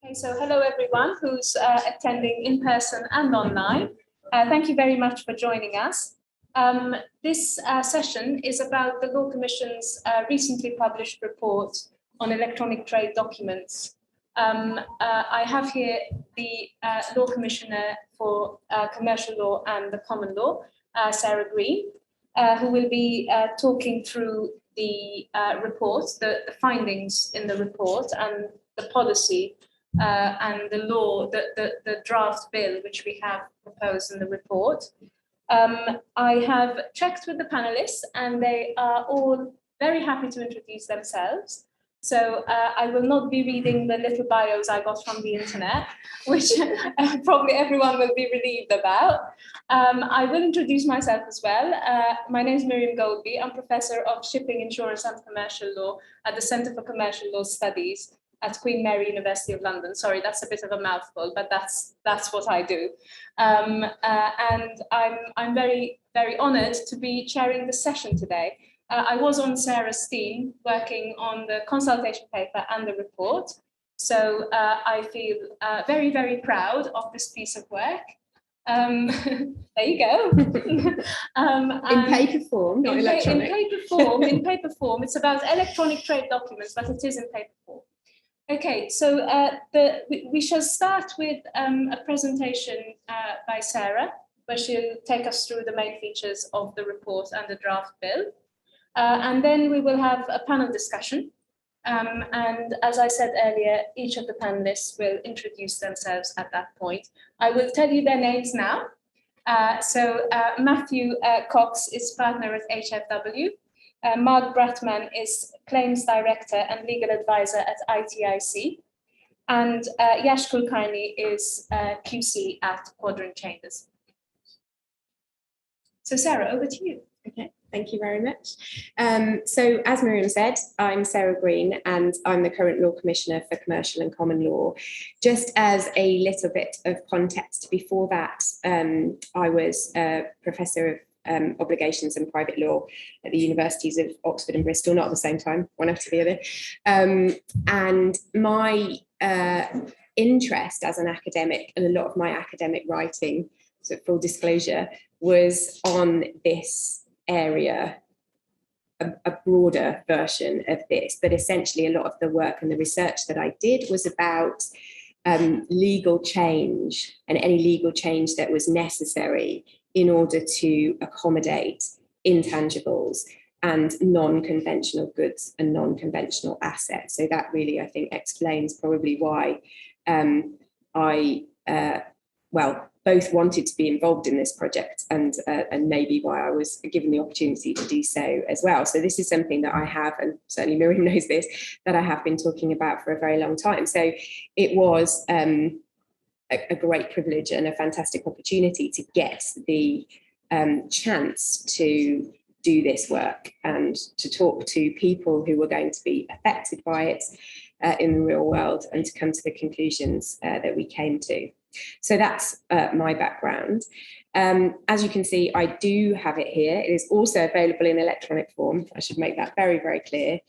Okay, so hello everyone who's attending in person and online. Thank you very much for joining us. This session is about the Law Commission's recently published report on electronic trade documents. I have here the Law Commissioner for Commercial Law and the Common Law, Sarah Green, who will be talking through the report, the findings in the report and the policy and the law, the draft bill which we have proposed in the report. I have checked with the panelists and they are all very happy to introduce themselves. So I will not be reading the little bios I got from the internet, which probably everyone will be relieved about. I will introduce myself as well. My name is Miriam Goldby. I'm Professor of Shipping, Insurance and Commercial Law at the Centre for Commercial Law Studies at Queen Mary University of London. Sorry, that's a bit of a mouthful, but that's what I do. And I'm very, very honoured to be chairing this session today. I was on Sarah's team working on the consultation paper and the report. So I feel very, very proud of this piece of work. There you go. In paper form, not electronic. In paper form. It's about electronic trade documents, but it is in paper form. Okay, so we shall start with a presentation by Sarah, where she'll take us through the main features of the report and the draft bill. And then we will have a panel discussion. And as I said earlier, each of the panelists will introduce themselves at that point. I will tell you their names now. So Matthew Cox is partner at HFW. Mark Brattman is Claims Director and Legal Advisor at ITIC. And Yash Kulkarni is QC at Quadrant Chambers. So Sarah, over to you. Okay, thank you very much. So as Miriam said, I'm Sarah Green and I'm the current Law Commissioner for Commercial and Common Law. Just as a little bit of context, before that, I was a Professor of Obligations and Private Law at the Universities of Oxford and Bristol, not at the same time, one after the other. And my interest as an academic, and a lot of my academic writing, so full disclosure, was on this area, a broader version of this, but essentially a lot of the work and the research that I did was about legal change and any legal change that was necessary in order to accommodate intangibles and non-conventional goods and non-conventional assets. So that really, I think, explains probably why I both wanted to be involved in this project and maybe why I was given the opportunity to do so as well. So this is something that I have, and certainly Miriam knows this, that I have been talking about for a very long time. So it was a great privilege and a fantastic opportunity to get the chance to do this work and to talk to people who were going to be affected by it in the real world and to come to the conclusions that we came to. So that's my background. As you can see, I do have it here. It is also available in electronic form. I should make that very, very clear.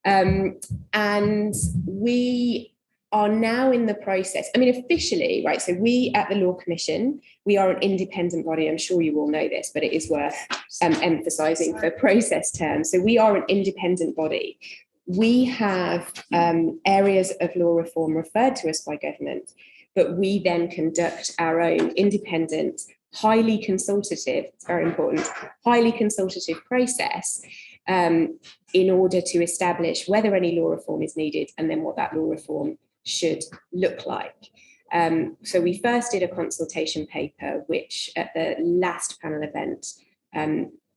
And we are now in the process. I mean, officially, right, so we at the Law Commission, we are an independent body. I'm sure you all know this, but it is worth emphasising for process terms. So we are an independent body. We have areas of law reform referred to us by government, but we then conduct our own independent, highly consultative, it's very important, highly consultative process in order to establish whether any law reform is needed and then what that law reform should look like. So we first did a consultation paper, which at the last panel event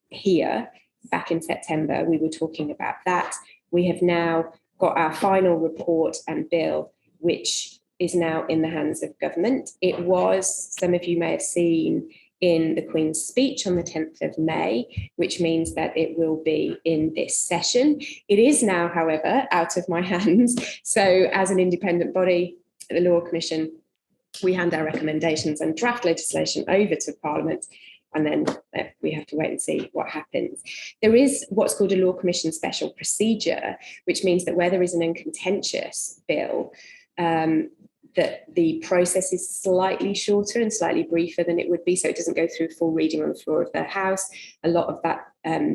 here, back in September, we were talking about that. We have now got our final report and bill, which is now in the hands of government. It was, some of you may have seen in the Queen's speech on the 10th of May, which means that it will be in this session. It is now, however, out of my hands. So as an independent body, the Law Commission, we hand our recommendations and draft legislation over to Parliament, and then we have to wait and see what happens. There is what's called a Law Commission special procedure, which means that where there is an uncontentious bill, that the process is slightly shorter and slightly briefer than it would be, so it doesn't go through full reading on the floor of the House. A lot of that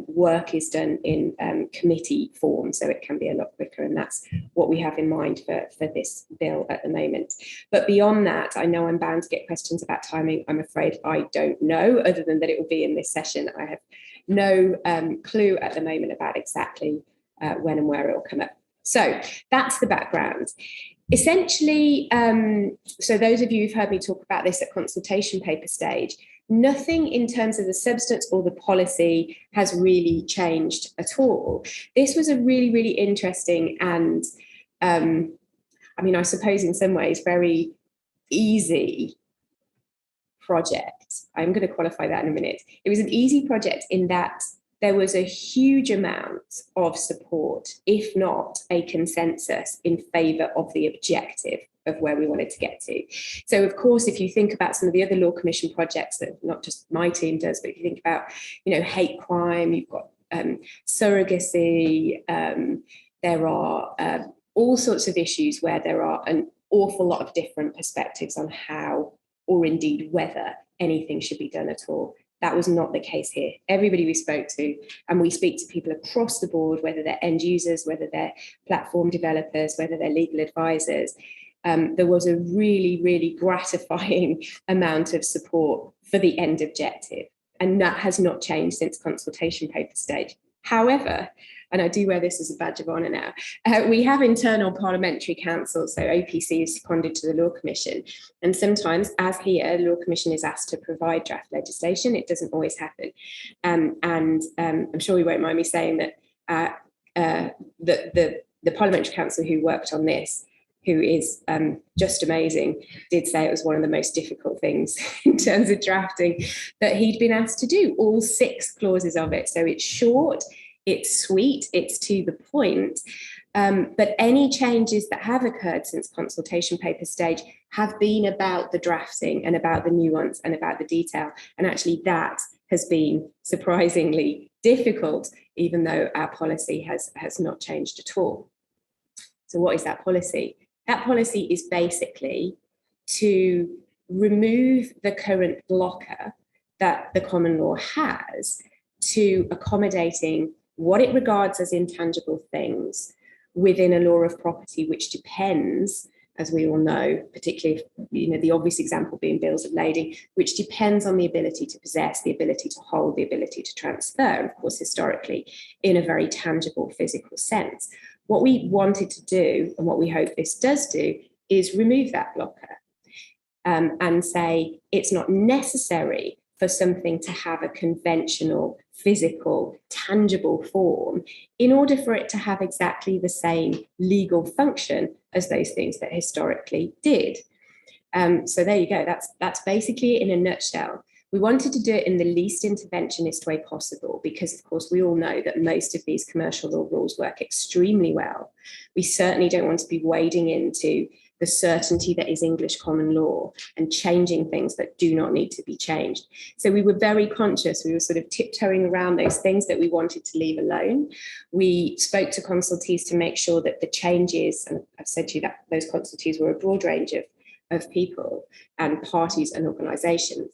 work is done in committee form, so it can be a lot quicker, and that's what we have in mind for this bill at the moment. But beyond that, I know I'm bound to get questions about timing. I'm afraid I don't know, other than that it will be in this session. I have no clue at the moment about exactly when and where it will come up. So that's the background. Essentially, so those of you who've heard me talk about this at consultation paper stage, nothing in terms of the substance or the policy has really changed at all. This was a really, really interesting and, I mean, I suppose in some ways, very easy project. I'm going to qualify that in a minute. It was an easy project in that there was a huge amount of support, if not a consensus, in favour of the objective of where we wanted to get to. So, of course, if you think about some of the other Law Commission projects that not just my team does, but if you think about, you know, hate crime, you've got surrogacy, there are all sorts of issues where there are an awful lot of different perspectives on how, or indeed whether, anything should be done at all. That was not the case here. Everybody we spoke to, and we speak to people across the board, whether they're end users, whether they're platform developers, whether they're legal advisors, there was a really, really gratifying amount of support for the end objective. And that has not changed since consultation paper stage. However, and I do wear this as a badge of honour now, we have internal parliamentary council, so OPC is seconded to the Law Commission, and sometimes, as here, Law Commission is asked to provide draft legislation. It doesn't always happen, and I'm sure you won't mind me saying that the parliamentary council who worked on this, who is just amazing, did say it was one of the most difficult things in terms of drafting that he'd been asked to do, all 6 clauses of it. So it's short, it's sweet, it's to the point, but any changes that have occurred since consultation paper stage have been about the drafting and about the nuance and about the detail. And actually that has been surprisingly difficult, even though our policy has not changed at all. So what is that policy? That policy is basically to remove the current blocker that the common law has to accommodating what it regards as intangible things within a law of property, which depends, as we all know, particularly, you know, the obvious example being bills of lading, which depends on the ability to possess, the ability to hold, the ability to transfer, and of course, historically, in a very tangible physical sense. What we wanted to do, and what we hope this does do, is remove that blocker and say it's not necessary for something to have a conventional, physical, tangible form in order for it to have exactly the same legal function as those things that historically did. So there you go. That's basically it in a nutshell. We wanted to do it in the least interventionist way possible because, of course, we all know that most of these commercial law rules work extremely well. We certainly don't want to be wading into the certainty that is English common law and changing things that do not need to be changed. So we were very conscious. We were sort of tiptoeing around those things that we wanted to leave alone. We spoke to consultees to make sure that the changes, and I've said to you that those consultees were a broad range of people and parties and organisations,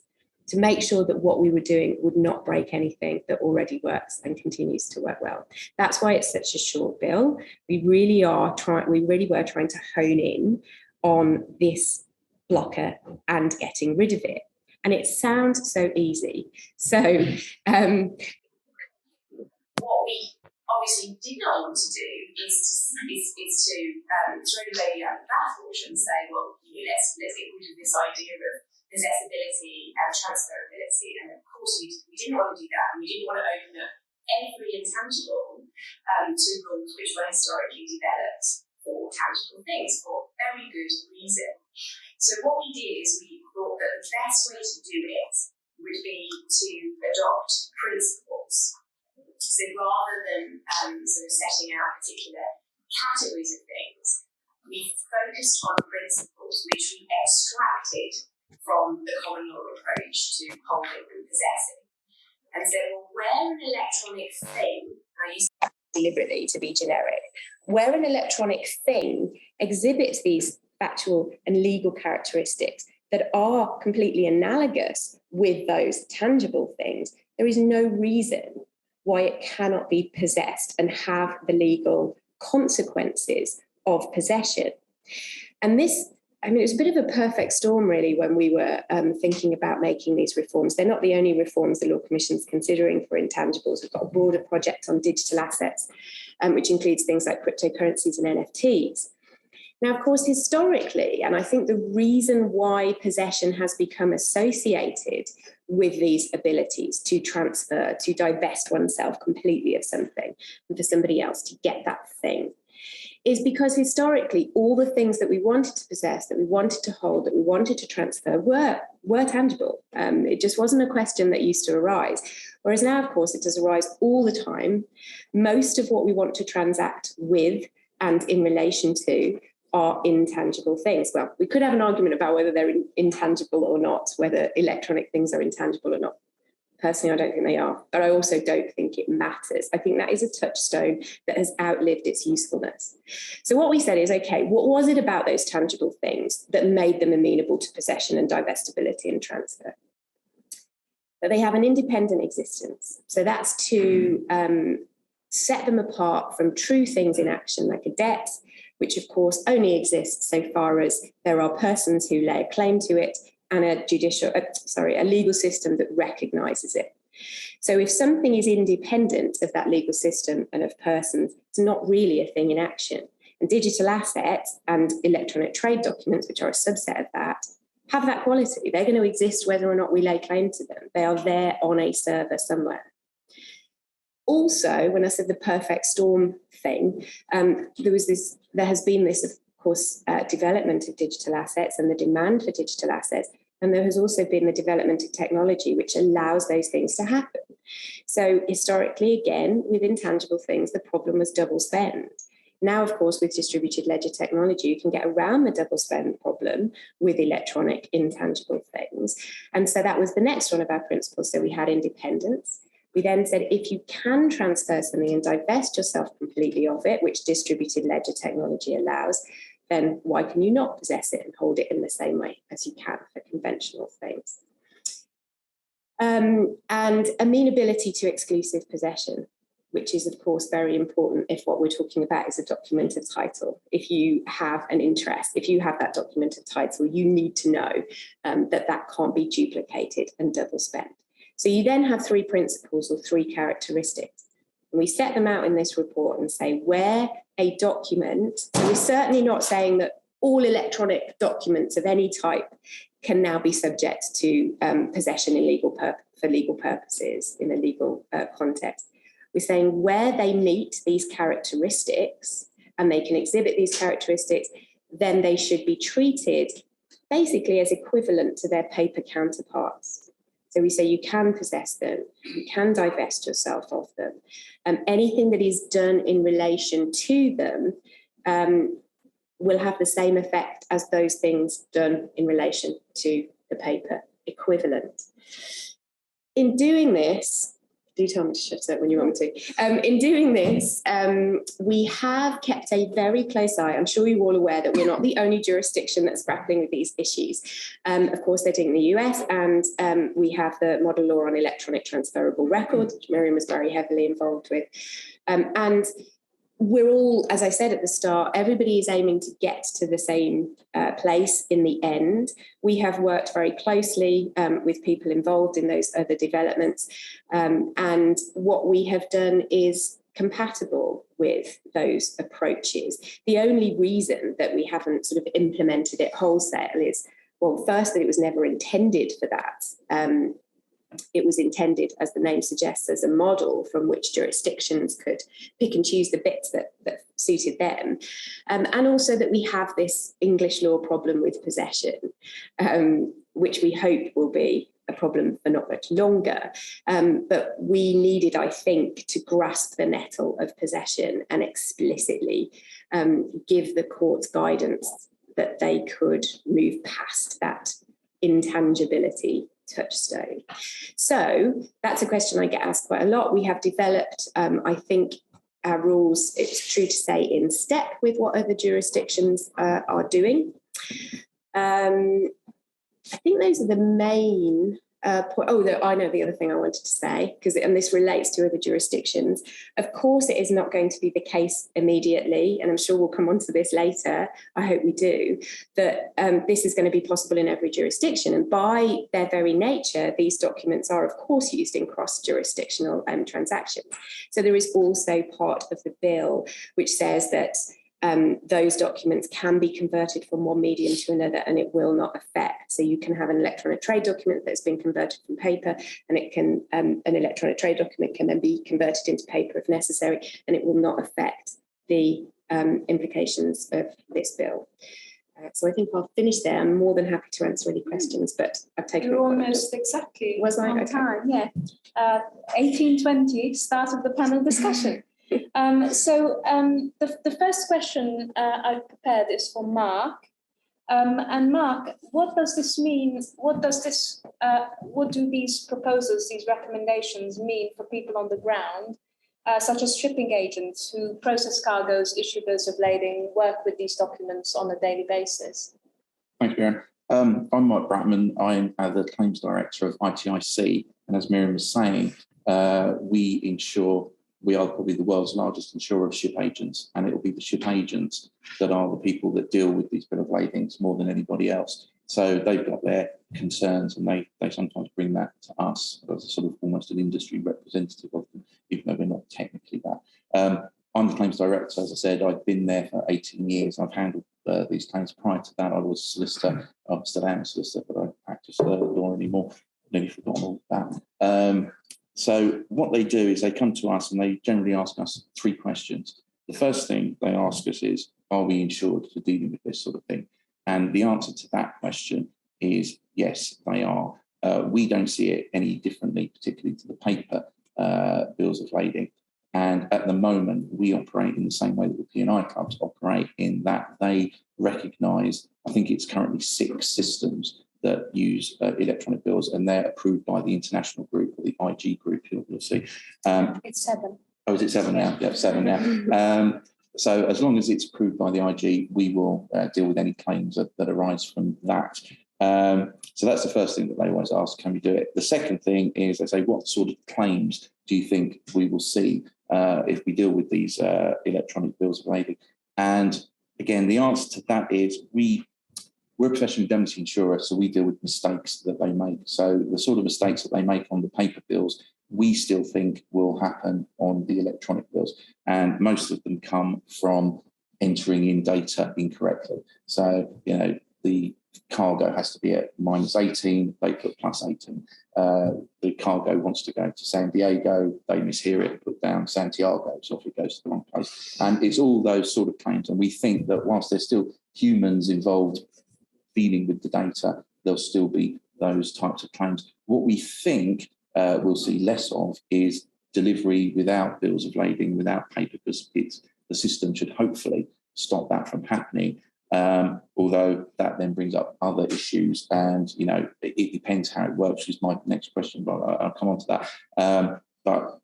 to make sure that what we were doing would not break anything that already works and continues to work well. That's why it's such a short bill. We really were trying to hone in on this blocker and getting rid of it. And it sounds so easy. So what we obviously did not want to do is to throw the baby out of the bathwater and say, well, let's get rid of this idea of possessibility and transferability. And of course, we didn't want to do that. And we didn't want to open up every intangible to rules which were historically developed for tangible things for very good reason. So what we did is we thought that the best way to do it would be to adopt principles. So rather than sort of setting out particular categories of things, we focused on principles which we extracted from the common law approach to holding and possessing. And so, well, where an electronic thing, I use deliberately to be generic, where an electronic thing exhibits these factual and legal characteristics that are completely analogous with those tangible things, there is no reason why it cannot be possessed and have the legal consequences of possession. And this, I mean, it was a bit of a perfect storm, really, when we were thinking about making these reforms. They're not the only reforms the Law Commission's considering for intangibles. We've got a broader project on digital assets, which includes things like cryptocurrencies and NFTs. Now, of course, historically, and I think the reason why possession has become associated with these abilities to transfer, to divest oneself completely of something and for somebody else to get that thing, is because historically all the things that we wanted to possess, that we wanted to hold, that we wanted to transfer were tangible. It just wasn't a question that used to arise. Whereas now, of course, it does arise all the time. Most of what we want to transact with and in relation to are intangible things. Well, we could have an argument about whether they're intangible or not, whether electronic things are intangible or not. Personally, I don't think they are, but I also don't think it matters. I think that is a touchstone that has outlived its usefulness. So what we said is, okay, what was it about those tangible things that made them amenable to possession and divestibility and transfer? That they have an independent existence. So that's to set them apart from true things in action, like a debt, which of course only exists so far as there are persons who lay a claim to it and a legal system that recognises it. So if something is independent of that legal system and of persons, it's not really a thing in action. And digital assets and electronic trade documents, which are a subset of that, have that quality. They're going to exist whether or not we lay claim to them. They are there on a server somewhere. Also, when I said the perfect storm thing, there has been this, of course, development of digital assets and the demand for digital assets. And there has also been the development of technology which allows those things to happen. So historically, again, with intangible things, the problem was double spend. Now, of course, with distributed ledger technology, you can get around the double spend problem with electronic intangible things. And so that was the next one of our principles. So we had independence. We then said, if you can transfer something and divest yourself completely of it, which distributed ledger technology allows, then why can you not possess it and hold it in the same way as you can for conventional things? And amenability to exclusive possession, which is, of course, very important if what we're talking about is a document of title. If you have an interest, if you have that document of title, you need to know that can't be duplicated and double spent. So you then have three principles or three characteristics. And we set them out in this report and say where a document, so we're certainly not saying that all electronic documents of any type can now be subject to possession for legal purposes in a legal context. We're saying where they meet these characteristics and they can exhibit these characteristics, then they should be treated basically as equivalent to their paper counterparts. So we say you can possess them, you can divest yourself of them. Anything that is done in relation to them will have the same effect as those things done in relation to the paper equivalent. In doing this, do tell me to shut up when you want me to. In doing this, we have kept a very close eye. I'm sure you're all aware that we're not the only jurisdiction that's grappling with these issues. Of course, they're doing the US, and we have the model law on electronic transferable records, which Miriam was very heavily involved with. And we're all, as I said at the start, everybody is aiming to get to the same place in the end. We have worked very closely with people involved in those other developments. And what we have done is compatible with those approaches. The only reason that we haven't sort of implemented it wholesale is, well, first, that it was never intended for that. It was intended, as the name suggests, as a model from which jurisdictions could pick and choose the bits that suited them. And also that we have this English law problem with possession, which we hope will be a problem for not much longer. But we needed, I think, to grasp the nettle of possession and explicitly give the courts guidance that they could move past that intangibility touchstone. So that's a question I get asked quite a lot. We have developed, I think, our rules, it's true to say, in step with what other jurisdictions are doing. I think those are the main I know the other thing I wanted to say, and this relates to other jurisdictions. Of course, it is not going to be the case immediately, and I'm sure we'll come on to this later, I hope we do, that this is going to be possible in every jurisdiction. And by their very nature, these documents are, of course, used in cross-jurisdictional transactions. So there is also part of the bill which says that those documents can be converted from one medium to another and it will not affect. So you can have an electronic trade document that's been converted from paper, and it can an electronic trade document can then be converted into paper if necessary, and it will not affect the implications of this bill. So I think I'll finish there. I'm more than happy to answer any questions, but I've taken You're almost exactly on okay. time. Yeah, 18:20, start of the panel discussion. The first question I've prepared is for Mark. And Mark, what does this mean? What do these proposals, these recommendations mean for people on the ground, such as shipping agents who process cargoes, issue bills of lading, work with these documents on a daily basis? Thanks, Miriam. I'm Mark Brattman. I'm the Claims Director of ITIC. And as Miriam was saying, we are probably the world's largest insurer of ship agents, and it will be the ship agents that are the people that deal with these bill of ladings more than anybody else. So they've got their concerns, and they sometimes bring that to us as a sort of almost an industry representative of them, even though we're not technically that. I'm the Claims Director. As I said, I've been there for 18 years. I've handled these claims. Prior to that, I was a solicitor. I still am a solicitor, but I don't practice law anymore. I've nearly forgotten all that. So what they do is they come to us and they generally ask us three questions. The first thing they ask us is, are we insured for dealing with this sort of thing? And the answer to that question is yes, they are. We don't see it any differently, particularly to the paper bills of lading. And at the moment, we operate in the same way that the P&I clubs operate, in that they recognise, I think it's currently 6 systems that use electronic bills, and they're approved by the international group, or the IG group, you'll see. It's 7. Oh, is it 7 now? Yeah, 7 now. So as long as it's approved by the IG, we will deal with any claims that arise from that. So that's the first thing that they always ask, can we do it? The second thing is they say, what sort of claims do you think we will see if we deal with these electronic bills of lading? And again, the answer to that is we're a professional indemnity insurer, so we deal with mistakes that they make. So the sort of mistakes that they make on the paper bills, we still think will happen on the electronic bills. And most of them come from entering in data incorrectly. So, the cargo has to be at -18, they put +18. The cargo wants to go to San Diego, they mishear it, put down Santiago, so off it goes to the wrong place. And it's all those sort of claims. And we think that whilst there's still humans involved dealing with the data, there'll still be those types of claims. What we think we'll see less of is delivery without bills of lading, without paper, because the system should hopefully stop that from happening. Although that then brings up other issues, and it depends how it works, which is my next question, but I'll come on to that. But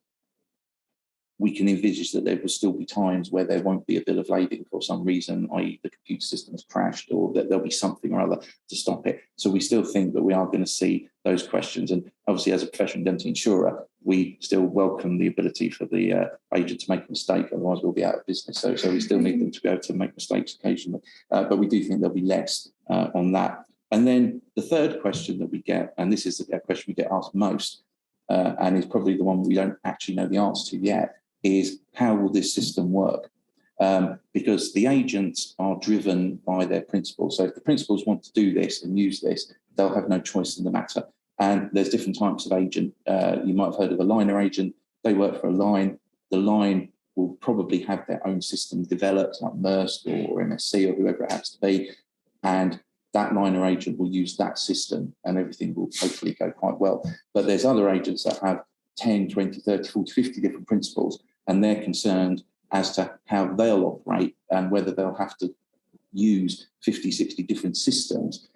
we can envisage that there will still be times where there won't be a bill of lading for some reason, i.e. the computer system has crashed, or that there'll be something or other to stop it. So we still think that we are going to see those questions. And obviously, as a professional indemnity insurer, we still welcome the ability for the agent to make a mistake, otherwise we'll be out of business. So we still need them to be able to make mistakes occasionally. But we do think there'll be less on that. And then the third question that we get, and this is the question we get asked most, and is probably the one we don't actually know the answer to yet, is how will this system work? Because the agents are driven by their principals. So if the principals want to do this and use this, they'll have no choice in the matter. And there's different types of agent. You might have heard of a liner agent. They work for a line. The line will probably have their own system developed, like Maersk or MSC or whoever it happens to be. And that liner agent will use that system and everything will hopefully go quite well. But there's other agents that have 10, 20, 30, 40, 50 different principals, and they're concerned as to how they'll operate and whether they'll have to use 50, 60 different systems.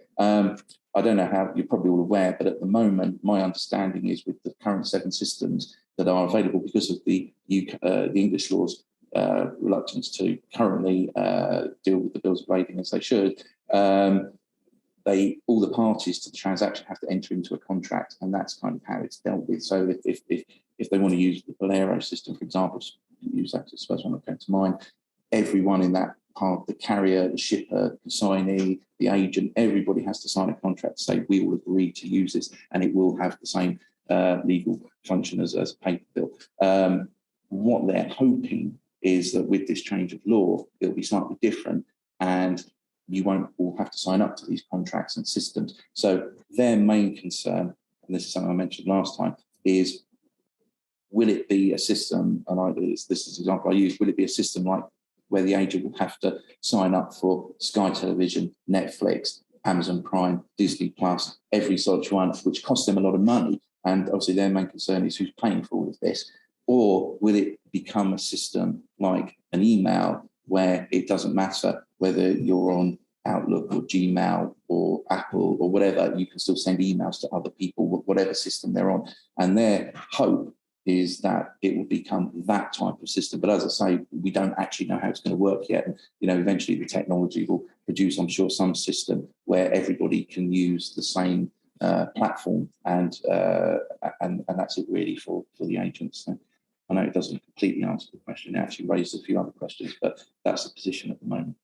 I don't know how, you're probably all aware, but at the moment, my understanding is with the current 7 systems that are available because of the English law's reluctance to currently deal with the bills of lading as they should, all the parties to the transaction have to enter into a contract, and that's kind of how it's dealt with. So if they want to use the Bolero system, for example, use that, I suppose one that came to mind, everyone in that part, the carrier, the shipper, the signee, the agent, everybody has to sign a contract to say we will agree to use this, and it will have the same legal function as a paper bill. What they're hoping is that with this change of law, it'll be slightly different, and you won't all have to sign up to these contracts and systems. So their main concern, and this is something I mentioned last time, is will it be a system, and this is the example I use, will it be a system like where the agent will have to sign up for Sky Television, Netflix, Amazon Prime, Disney Plus, every such one, which costs them a lot of money, and obviously their main concern is who's paying for all of this? Or will it become a system like an email where it doesn't matter whether you're on Outlook or Gmail or Apple or whatever, you can still send emails to other people, whatever system they're on. And their hope is that it will become that type of system. But as I say, we don't actually know how it's going to work yet. And, eventually the technology will produce, I'm sure, some system where everybody can use the same platform, and that's it really for the agents. So I know it doesn't completely answer the question. It actually raises a few other questions, but that's the position at the moment.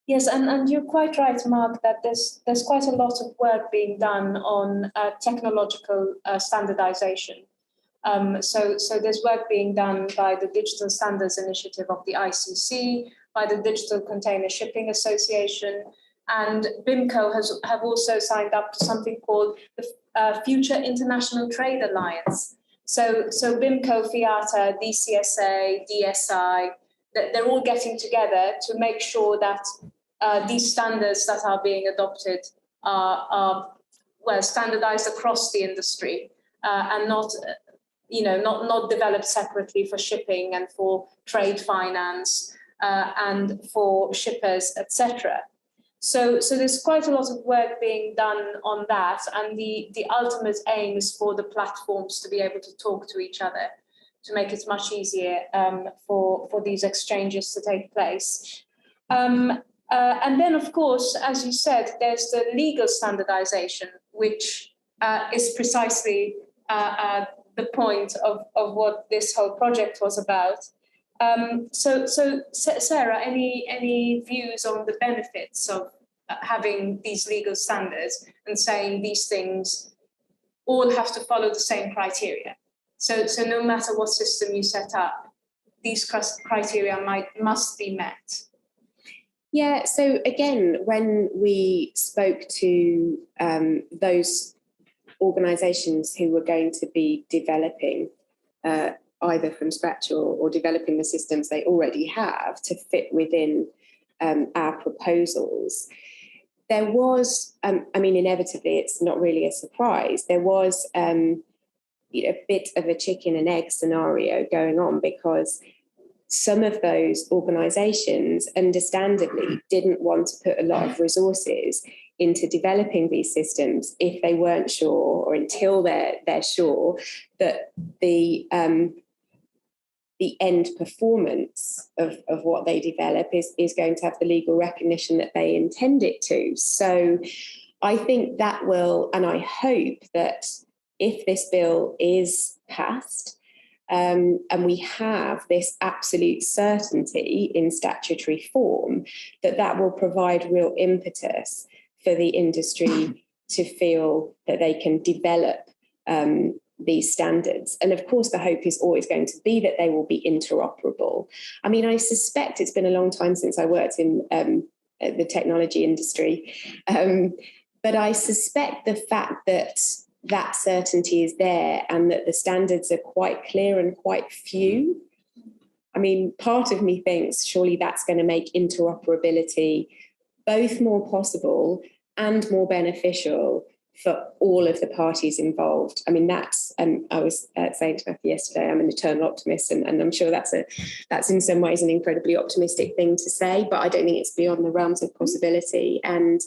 Yes, and you're quite right, Mark, that there's quite a lot of work being done on technological standardization. So there's work being done by the Digital Standards Initiative of the ICC, by the Digital Container Shipping Association, and BIMCO have also signed up to something called the Future International Trade Alliance. So BIMCO, FIATA, DCSA, DSI, they're all getting together to make sure that these standards that are being adopted are standardized across the industry and not developed separately for shipping and for trade finance and for shippers, etc. So there's quite a lot of work being done on that, and the ultimate aim is for the platforms to be able to talk to each other, to make it much easier for these exchanges to take place. And then, of course, as you said, there's the legal standardization, which is precisely the point of what this whole project was about. So Sarah, any views on the benefits of having these legal standards and saying these things all have to follow the same criteria? So no matter what system you set up, these criteria must be met. Yeah, so again, when we spoke to those organisations who were going to be developing either from scratch or developing the systems they already have to fit within our proposals, there was, inevitably, it's not really a surprise, there was a bit of a chicken and egg scenario going on, because some of those organisations understandably didn't want to put a lot of resources into developing these systems if they weren't sure, or until they're sure that the end performance of what they develop is going to have the legal recognition that they intend it to. So I think that will, and I hope that if this bill is passed, and we have this absolute certainty in statutory form, that will provide real impetus for the industry to feel that they can develop these standards. And of course, the hope is always going to be that they will be interoperable. I mean, I suspect it's been a long time since I worked in the technology industry, but I suspect the fact that that certainty is there and that the standards are quite clear and quite few. I mean, part of me thinks surely that's going to make interoperability both more possible and more beneficial for all of the parties involved. I mean, that's, I was saying to Matthew yesterday, I'm an eternal optimist, and I'm sure that's in some ways an incredibly optimistic thing to say, but I don't think it's beyond the realms of possibility. And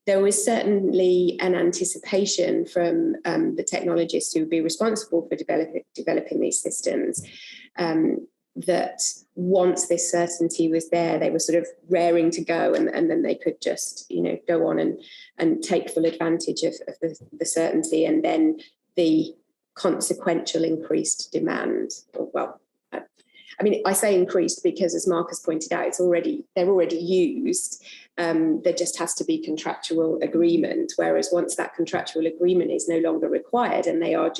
there was certainly an anticipation from the technologists who would be responsible for developing these systems that once this certainty was there, they were sort of raring to go, and then they could just, go on and take full advantage of the certainty, and then the consequential increased demand. Well, I say increased because, as Mark has pointed out, they're already used. There just has to be contractual agreement. Whereas once that contractual agreement is no longer required, and they have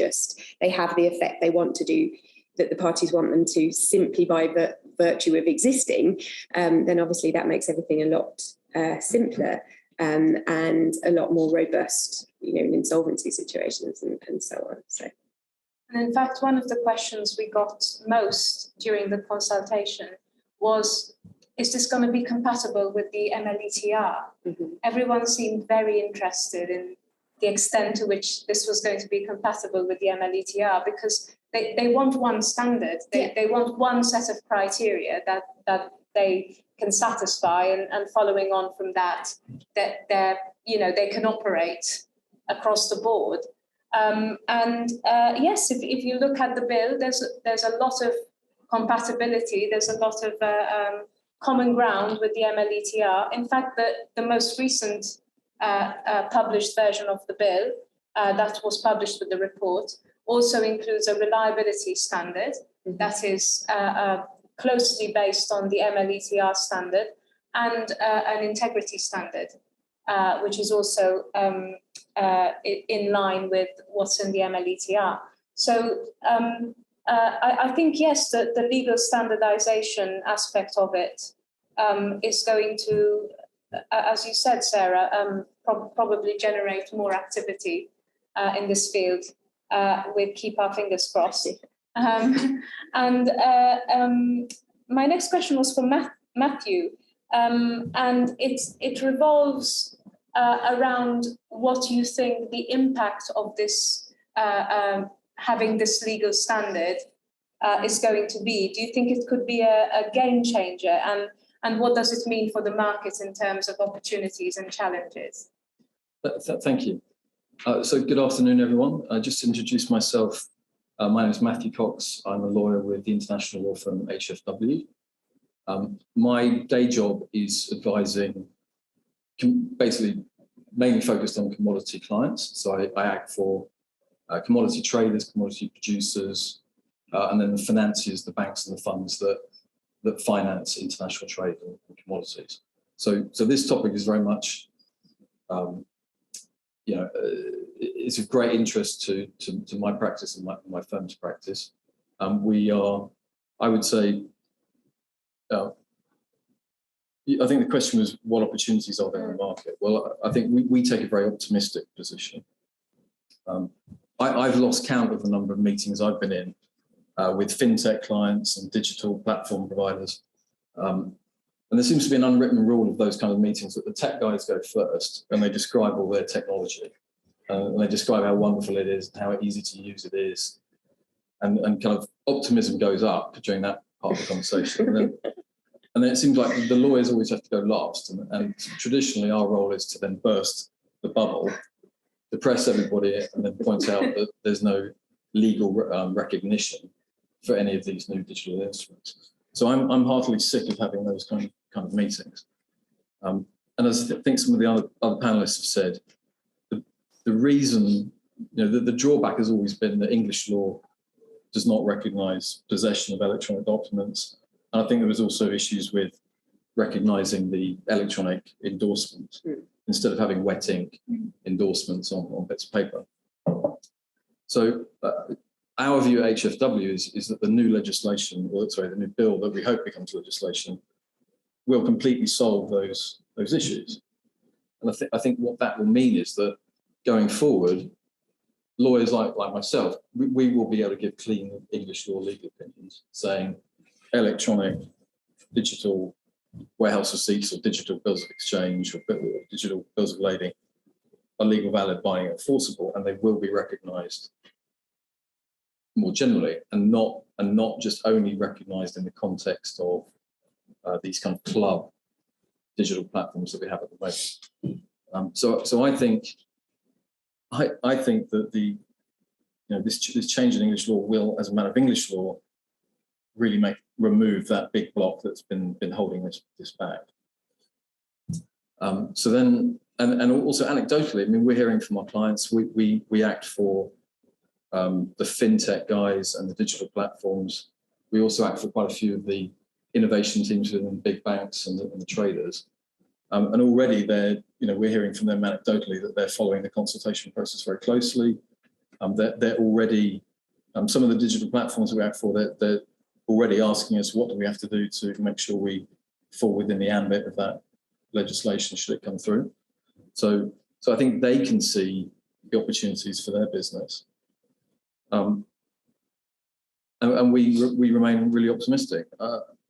the effect they want to do, that the parties want them to, simply by virtue of existing, then obviously that makes everything a lot simpler and a lot more robust, in insolvency situations and so on. So. And in fact, one of the questions we got most during the consultation was, is this going to be compatible with the MLETR? Mm-hmm. Everyone seemed very interested in the extent to which this was going to be compatible with the MLETR, because they want one standard. They want one set of criteria that they can satisfy, and following on from that they can operate across the board. Yes, if you look at the bill, there's a lot of compatibility. There's a lot of common ground with the MLETR. In fact, the most recent published version of the bill that was published with the report also includes a reliability standard that is closely based on the MLETR standard, and an integrity standard, which is also in line with what's in the MLETR. So I think, yes, the legal standardization aspect of it is going to, as you said, Sarah, probably generate more activity in this field. We'll keep our fingers crossed. My next question was for Matthew, and it revolves around what you think the impact of this having this legal standard is going to be. Do you think it could be a game changer, and what does it mean for the market in terms of opportunities and challenges? Thank you. So good afternoon, everyone. Just to introduce myself, my name is Matthew Cox. I'm a lawyer with the international law firm HFW. My day job is advising, basically mainly focused on commodity clients. So I act for commodity traders, commodity producers, and then the financiers, the banks and the funds that finance international trade and commodities. So this topic is very much, it's of great interest to my practice and my firm's practice. We are, I would say, I think the question was, what opportunities are there in the market? Well, I think we take a very optimistic position. I've lost count of the number of meetings I've been in with fintech clients and digital platform providers. And there seems to be an unwritten rule of those kind of meetings that the tech guys go first and they describe all their technology. And they describe how wonderful it is and how easy to use it is. And kind of optimism goes up during that part of the conversation. And then it seems like the lawyers always have to go last. And traditionally, our role is to then burst the bubble, depress everybody, and then point out that there's no legal recognition for any of these new digital instruments. So I'm heartily sick of having those kind of meetings. And as I think some of the other panelists have said, the reason, the drawback has always been that English law does not recognise possession of electronic documents. And I think there was also issues with recognising the electronic endorsement instead of having wet ink endorsements on bits of paper. So our view at HFW is that the new legislation, the new bill that we hope becomes legislation, will completely solve those issues. And I think what that will mean is that going forward, lawyers like myself, we will be able to give clean English law legal opinions saying electronic, digital warehouse receipts or digital bills of exchange or digital bills of lading are legal, valid, binding, and enforceable, and they will be recognised more generally, and not just only recognised in the context of these kind of club digital platforms that we have at the moment. So I think that this change in English law will, as a matter of English law, really make remove that big block that's been holding this back. So then, and also anecdotally, I mean, we're hearing from our clients, we act for the fintech guys and the digital platforms. We also act for quite a few of the innovation teams within big banks and the traders. And already we're hearing from them anecdotally that they're following the consultation process very closely. They're already, some of the digital platforms that we act for, they're already asking us, what do we have to do to make sure we fall within the ambit of that legislation should it come through. So I think they can see the opportunities for their business. And we remain really optimistic.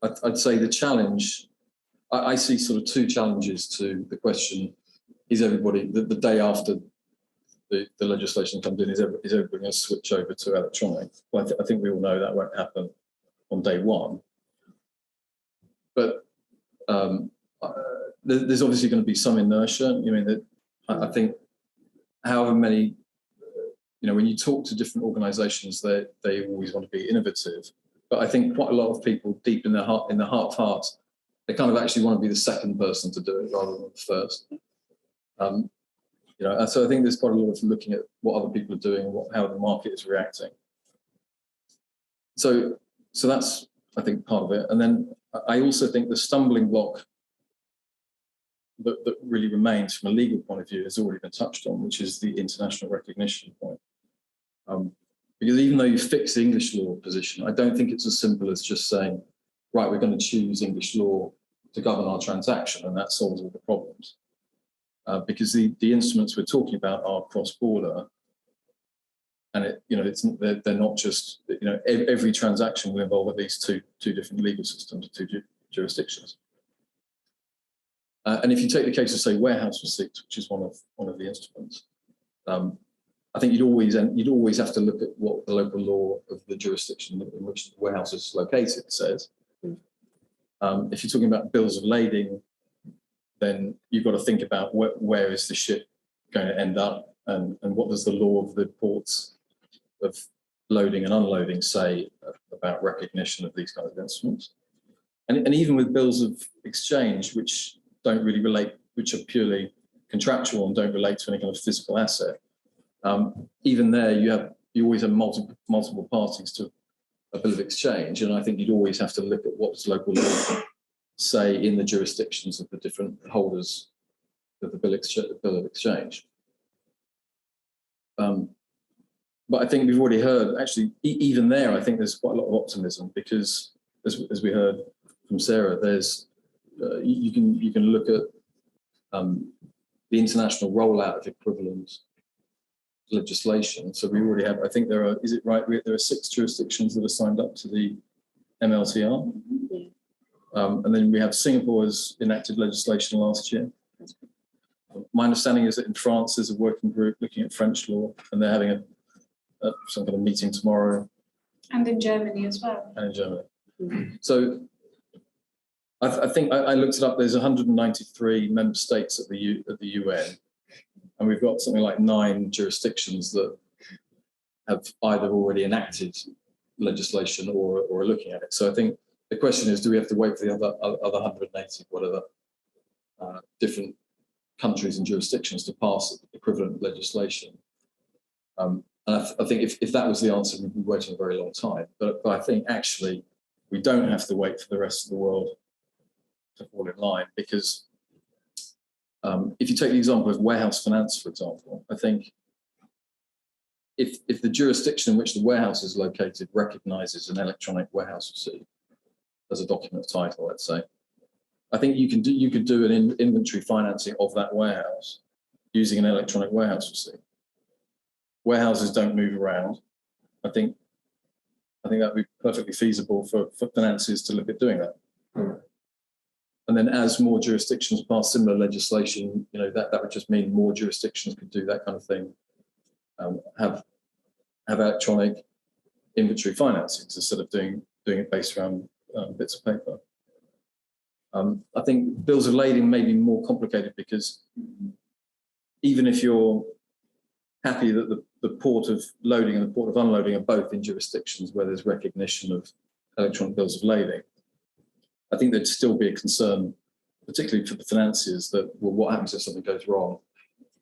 I'd say the challenge, I see sort of two challenges to the question, is everybody, the day after the legislation comes in, is everybody going to switch over to electronic? Well, I think we all know that won't happen on day one. But there's obviously going to be some inertia. I mean, I think however many, when you talk to different organisations, they always want to be innovative. But I think quite a lot of people deep in their heart of hearts, they kind of actually want to be the second person to do it rather than the first. And so I think there's quite a lot of looking at what other people are doing and how the market is reacting. So that's, I think, part of it. And then I also think the stumbling block that really remains from a legal point of view has already been touched on, which is the international recognition point. Because even though you fix the English law position, I don't think it's as simple as just saying, right, we're going to choose English law to govern our transaction and that solves all the problems. Because the instruments we're talking about are cross-border, and they're not just, every transaction will involve at least two different legal systems, two jurisdictions. And if you take the case of, say, warehouse receipts, which is one of the instruments, I think you'd always have to look at what the local law of the jurisdiction in which the warehouse is located says. If you're talking about bills of lading, then you've got to think about where is the ship going to end up, and what does the law of the ports of loading and unloading say about recognition of these kinds of instruments. And even with bills of exchange, which don't really relate, which are purely contractual and don't relate to any kind of physical asset, even there you always have multiple parties to a bill of exchange, and I think you'd always have to look at what does local law say in the jurisdictions of the different holders of the bill of exchange. But I think we've already heard, actually, even there, I think there's quite a lot of optimism because, as we heard from Sarah, there's you can look at the international rollout of equivalent legislation. So we already have, I think there are, is it right? There are 6 jurisdictions that are signed up to the MLTR. Yeah. And then we have Singapore has enacted legislation last year. My understanding is that in France there's a working group looking at French law, and they're having some kind of meeting tomorrow. And in Germany as well. And in Germany. Mm-hmm. So I think I looked it up. There's 193 member states at the UN, and we've got something like 9 jurisdictions that have either already enacted legislation or are looking at it. So I think the question is, do we have to wait for the other 180, whatever, different countries and jurisdictions to pass equivalent legislation? And I think if that was the answer, we'd be waiting a very long time. But I think actually we don't have to wait for the rest of the world to fall in line, because if you take the example of warehouse finance, for example, I think if the jurisdiction in which the warehouse is located recognises an electronic warehouse receipt as a document of title, let's say, I think you could do an inventory financing of that warehouse using an electronic warehouse receipt. Warehouses don't move around. I think that would be perfectly feasible for financiers to look at doing that. And then as more jurisdictions pass similar legislation, that would just mean more jurisdictions could do that kind of thing. Have electronic inventory financings instead of doing it based around bits of paper. I think bills of lading may be more complicated because even if you're happy that the port of loading and the port of unloading are both in jurisdictions where there's recognition of electronic bills of lading, I think there'd still be a concern, particularly for the financiers, that, well, what happens if something goes wrong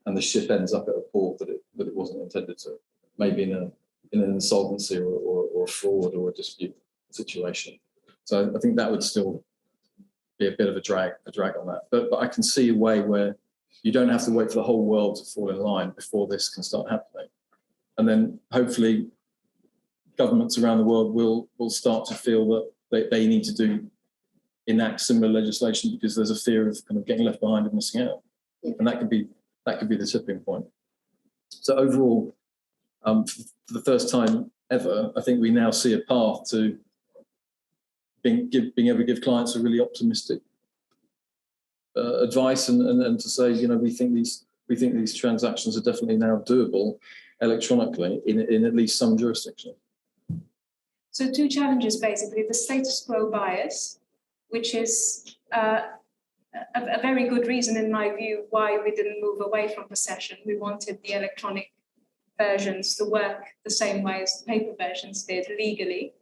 and the ship ends up at a port that it wasn't intended to, maybe in an insolvency or a fraud or a dispute situation. So I think that would still be a bit of a drag on that. But I can see a way where you don't have to wait for the whole world to fall in line before this can start happening. And then hopefully governments around the world will start to feel that they need to enact similar legislation, because there's a fear of kind of getting left behind and missing out. Yeah. And that could be the tipping point. So overall, for the first time ever, I think we now see a path to being able to give clients a really optimistic advice and to say, you know, we think these transactions are definitely now doable electronically in at least some jurisdiction. So two challenges, basically: the status quo bias, which is a very good reason, in my view, why we didn't move away from procession. We wanted the electronic versions to work the same way as the paper versions did legally,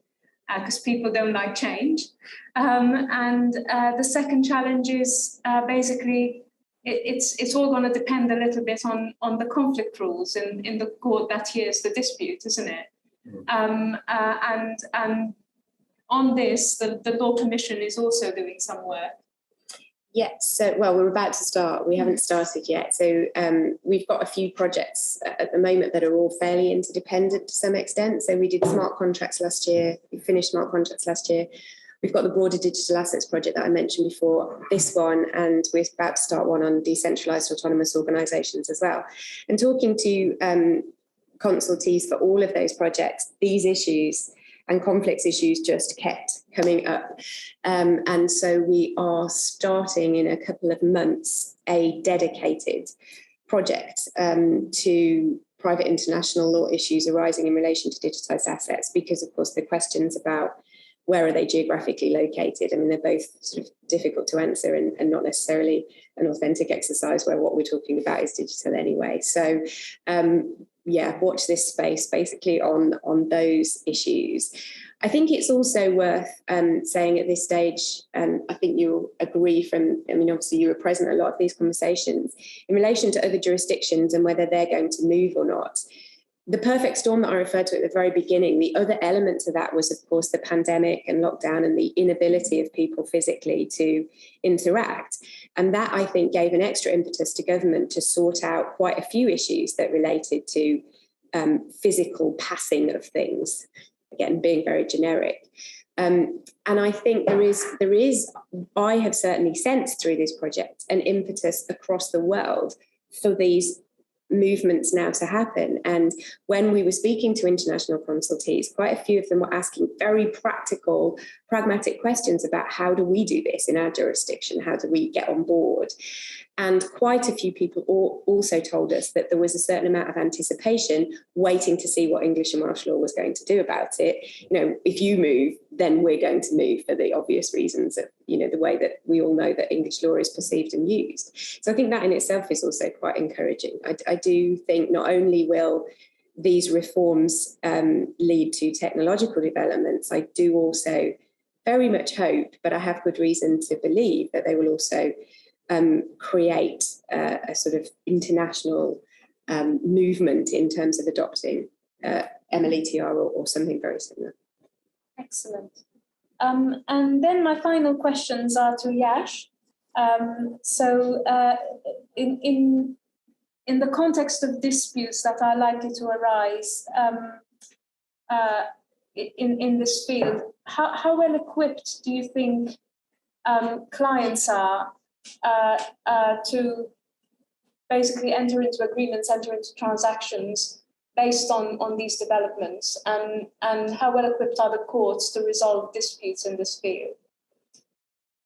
because people don't like change. And the second challenge is basically it's all going to depend a little bit on the conflict rules in the court that hears the dispute, isn't it? And on this, the Law Commission is also doing some work. Yes, so, well, we're about to start. We haven't started yet. So we've got a few projects at the moment that are all fairly interdependent to some extent. So we did smart contracts last year. We finished smart contracts last year. We've got the broader digital assets project that I mentioned before, this one, and we're about to start one on decentralised autonomous organisations as well. And talking to consultees for all of those projects, these issues and conflicts issues just kept coming up. And so we are starting in a couple of months a dedicated project to private international law issues arising in relation to digitised assets, because, of course, the questions about where are they geographically located, I mean, they're both sort of difficult to answer and not necessarily an authentic exercise where what we're talking about is digital anyway. So, yeah, watch this space basically on those issues. I think it's also worth saying at this stage, and I think you'll agree obviously you were present at a lot of these conversations, in relation to other jurisdictions and whether they're going to move or not. The perfect storm that I referred to at the very beginning, the other element to that was, of course, the pandemic and lockdown and the inability of people physically to interact. And that, I think, gave an extra impetus to government to sort out quite a few issues that related to physical passing of things, again, being very generic. And I think there is, I have certainly sensed through this project, an impetus across the world for these movements now to happen. And when we were speaking to international consultees, quite a few of them were asking very practical, pragmatic questions about how do we do this in our jurisdiction? How do we get on board? And quite a few people also told us that there was a certain amount of anticipation waiting to see what English and Welsh law was going to do about it. You know, if you move, then we're going to move, for the obvious reasons of, you know, the way that we all know that English law is perceived and used. So I think that in itself is also quite encouraging. I do think not only will these reforms lead to technological developments, I do also very much hope, but I have good reason to believe that they will also create a sort of international movement in terms of adopting MLETR or something very similar. Excellent. And then my final questions are to Yash. In the context of disputes that are likely to arise in this field, how well equipped do you think clients are to basically enter into agreements, enter into transactions based on these developments, and how well equipped are the courts to resolve disputes in this field?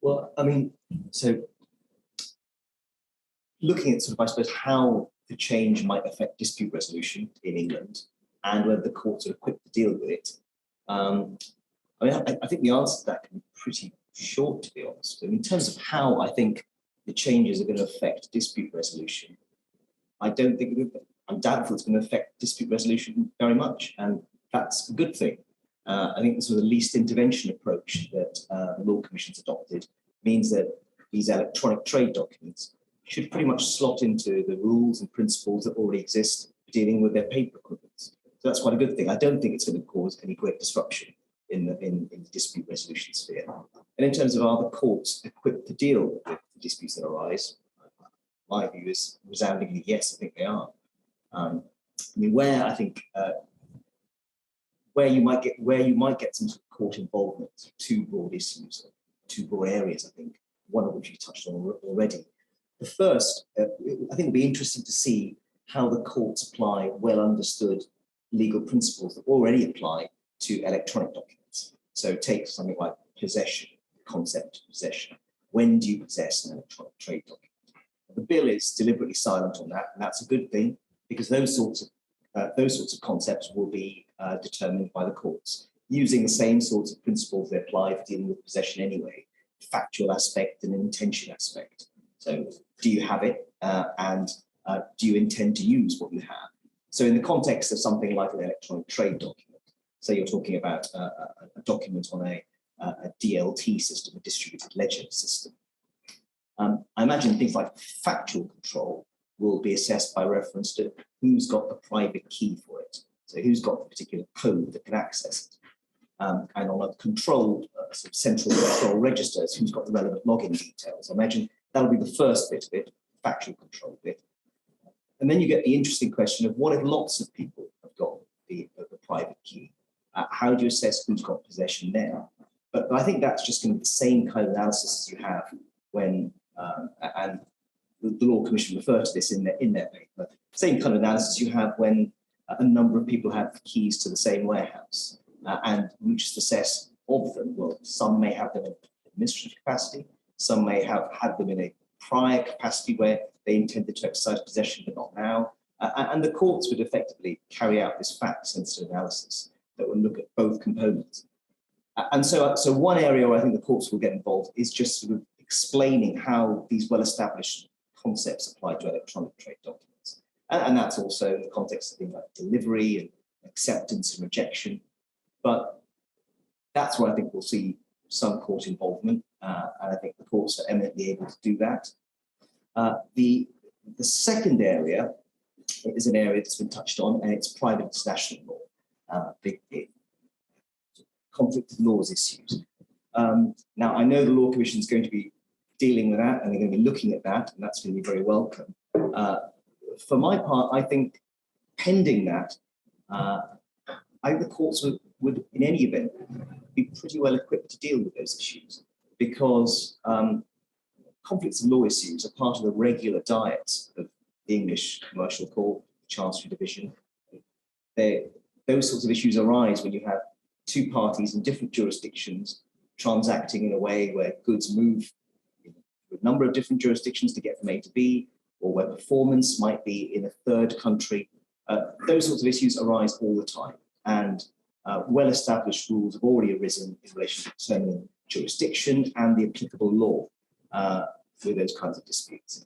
Well, I mean, so looking at sort of, I suppose, how the change might affect dispute resolution in England and whether the courts are equipped to deal with it, I think the answer to that can be pretty short, to be honest. And in terms of how I think the changes are going to affect dispute resolution, I'm doubtful it's going to affect dispute resolution very much, and that's a good thing. I think the sort of least intervention approach that the Law Commission's adopted means that these electronic trade documents should pretty much slot into the rules and principles that already exist for dealing with their paper equivalents. So that's quite a good thing. I don't think it's going to cause any great disruption in the dispute resolution sphere. And in terms of are the courts equipped to deal with the disputes that arise, my view is resoundingly yes, I think they are. I mean, where I think where you might get some sort of court involvement, two broad issues, two broad areas, I think, one of which you touched on already. The first, I think it'll be interesting to see how the courts apply well understood legal principles that already apply to electronic documents. So take something like possession, concept of possession. When do you possess an electronic trade document? The bill is deliberately silent on that, and that's a good thing, because those sorts of concepts will be determined by the courts using the same sorts of principles they apply for dealing with possession anyway, factual aspect and intention aspect. So do you have it, and do you intend to use what you have? So in the context of something like an electronic trade document, say you're talking about a document on a DLT system, a distributed ledger system, I imagine things like factual control will be assessed by reference to who's got the private key for it. So who's got the particular code that can access it. And on a controlled sort of central control registers, who's got the relevant login details. I imagine that'll be the first bit of it, factual control bit. And then you get the interesting question of what if lots of people have got the private key? How do you assess who's got possession there? But I think that's just going to be the same kind of analysis as you have when, and the Law Commission refer to this in their paper, same kind of analysis you have when a number of people have keys to the same warehouse. And you just assess of them. Well, some may have them in administrative capacity, some may have had them in a prior capacity where they intended to exercise possession but not now. And the courts would effectively carry out this fact-sensitive analysis that would look at both components. And so one area where I think the courts will get involved is just sort of explaining how these well-established concepts apply to electronic trade documents. And that's also in the context of things like delivery and acceptance and rejection. But that's where I think we'll see some court involvement, and I think the courts are eminently able to do that. The second area is an area that's been touched on, and it's private international law, big conflict of laws issues. Now, I know the Law Commission is going to be dealing with that, and they're going to be looking at that, and that's going to be very welcome. For my part, I think pending that, I think the courts would, in any event, be pretty well equipped to deal with those issues, because conflicts of law issues are part of the regular diet of the English Commercial Court, Chancery Division. Those sorts of issues arise when you have two parties in different jurisdictions transacting in a way where goods move a number of different jurisdictions to get from A to B, or where performance might be in a third country. Those sorts of issues arise all the time. And well-established rules have already arisen in relation to determining jurisdiction and the applicable law with those kinds of disputes.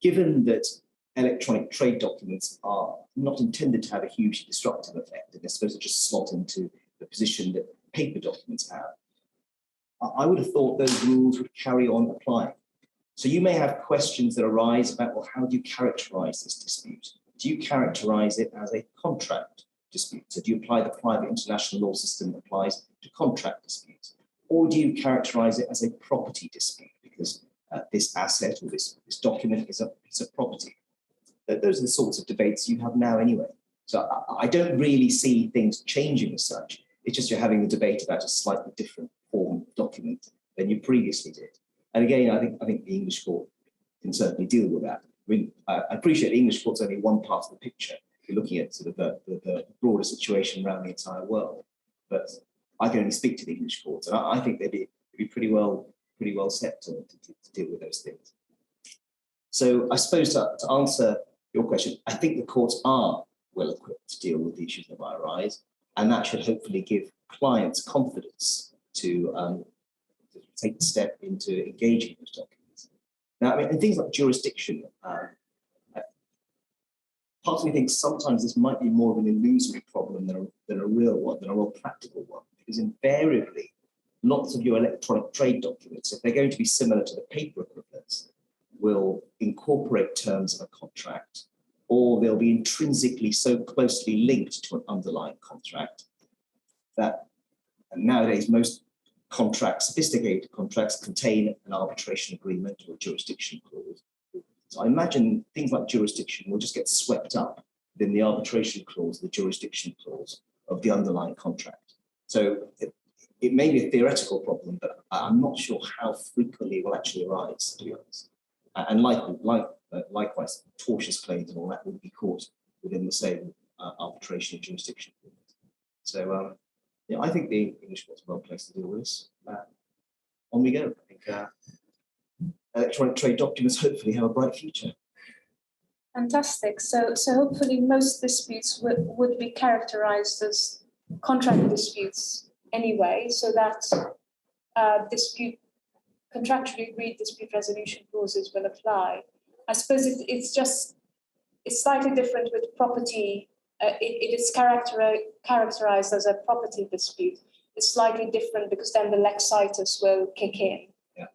Given that electronic trade documents are not intended to have a hugely disruptive effect, and they're supposed to just slot into the position that paper documents have, I would have thought those rules would carry on applying. So you may have questions that arise about, well, how do you characterize this dispute? Do you characterize it as a contract dispute? So do you apply the private international law system that applies to contract disputes? Or do you characterize it as a property dispute because this asset or this document is a piece of property? Those are the sorts of debates you have now anyway. So I don't really see things changing as such. It's just you're having a debate about a slightly different form of document than you previously did. And again, I think the English court can certainly deal with that. I mean, I appreciate the English court's only one part of the picture. You're looking at sort of the broader situation around the entire world. But I can only speak to the English courts, and I think they'd be pretty well set to deal with those things. So I suppose to answer your question, I think the courts are well equipped to deal with the issues that might arise, and that should hopefully give clients confidence to take the step into engaging those documents. Now, I mean, and things like jurisdiction, part part of me thinks sometimes this might be more of an illusory problem than a real one, than a real practical one, because invariably, lots of your electronic trade documents, if they're going to be similar to the paper equivalents, will incorporate terms of a contract, or they'll be intrinsically so closely linked to an underlying contract that nowadays most contracts, sophisticated contracts, contain an arbitration agreement or a jurisdiction clause. So I imagine things like jurisdiction will just get swept up within the arbitration clause, the jurisdiction clause of the underlying contract. So it may be a theoretical problem, but I'm not sure how frequently it will actually arise, to be honest. And likewise, tortious claims and all that would be caught within the same arbitration and jurisdiction. So yeah, I think the English court's well placed to deal with this. On we go. I think electronic trade documents hopefully have a bright future. Fantastic. So hopefully most disputes would be characterized as contract disputes anyway, so that contractually agreed dispute resolution clauses will apply. I suppose it's slightly different with property. It is characterized as a property dispute. It's slightly different because then the lex situs will kick in. Yeah.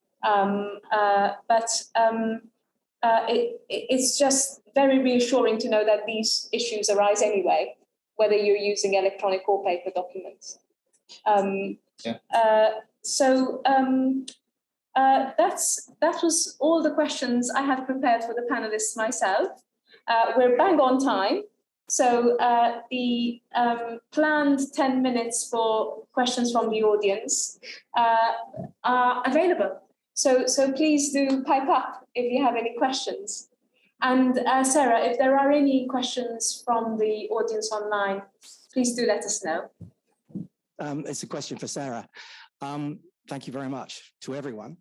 It's just very reassuring to know that these issues arise anyway, whether you're using electronic or paper documents. That was all the questions I have prepared for the panelists myself. We're bang on time. So the planned 10 minutes for questions from the audience are available. So please do pipe up if you have any questions. And Sarah, if there are any questions from the audience online, please do let us know. It's a question for Sarah. Thank you very much to everyone.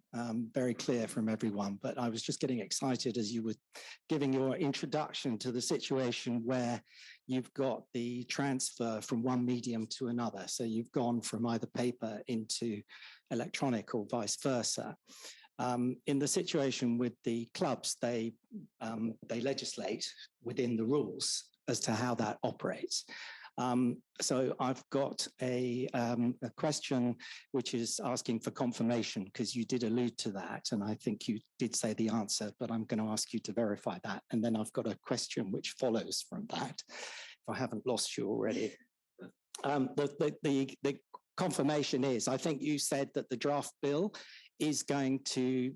Very clear from everyone, but I was just getting excited as you were giving your introduction to the situation where you've got the transfer from one medium to another. So you've gone from either paper into electronic or vice versa. In the situation with the clubs, they legislate within the rules as to how that operates. So I've got a question which is asking for confirmation, because you did allude to that, and I think you did say the answer, but I'm going to ask you to verify that. And then I've got a question which follows from that, if I haven't lost you already. The confirmation is, I think you said that the draft bill is going to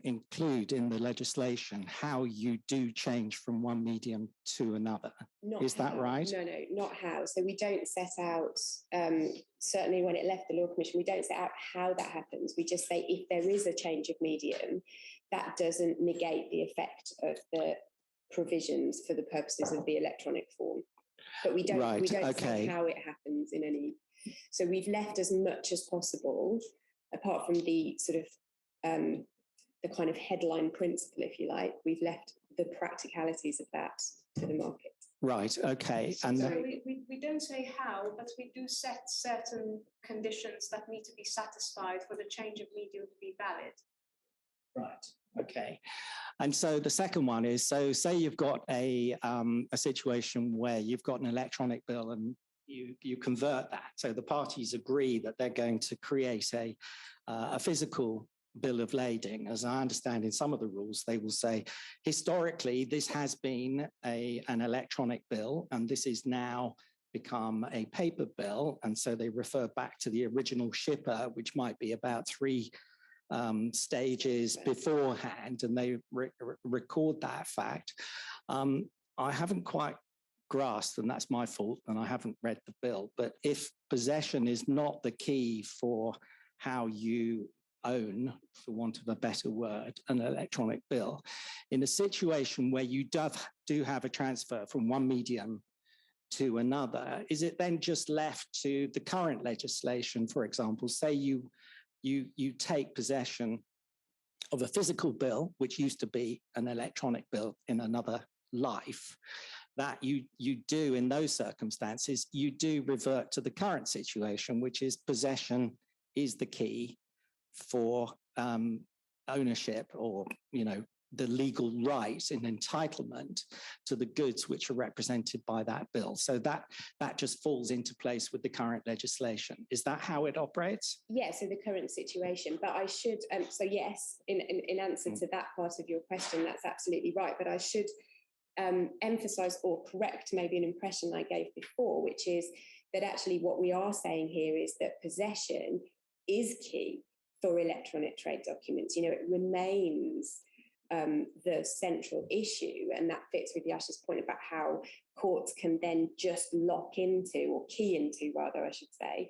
include in the legislation how you do change from one medium to another. Is that right? No, not how. So we don't set out, certainly when it left the Law Commission, we don't set out how that happens. We just say if there is a change of medium, that doesn't negate the effect of the provisions for the purposes of the electronic form. But we don't say how it happens in any. So we've left as much as possible, apart from the sort of the kind of headline principle, if you like, we've left the practicalities of that to the market. Right, okay. So we don't say how, but we do set certain conditions that need to be satisfied for the change of medium to be valid. Right, okay. And so the second one is, so say you've got a situation where you've got an electronic bill and you convert that. So the parties agree that they're going to create a physical bill of lading. As I understand in some of the rules, they will say, historically, this has been an electronic bill, and this is now become a paper bill. And so they refer back to the original shipper, which might be about 3 stages beforehand, and they record that fact. I haven't quite grasped, and that's my fault, and I haven't read the bill, but if possession is not the key for how you own, for want of a better word, an electronic bill, in a situation where you do have a transfer from one medium to another, is it then just left to the current legislation? For example, say you take possession of a physical bill, which used to be an electronic bill in another life, that you do in those circumstances, you do revert to the current situation, which is possession is the key for ownership, or the legal right and entitlement to the goods which are represented by that bill. So that just falls into place with the current legislation. Is that how it operates? Yeah, so the current situation. But I should, so yes, in answer to that part of your question, that's absolutely right. But I should emphasize or correct maybe an impression I gave before, which is that actually what we are saying here is that possession is key for electronic trade documents. You know, it remains the central issue, and that fits with Yash's point about how courts can then just lock into, or key into rather, I should say,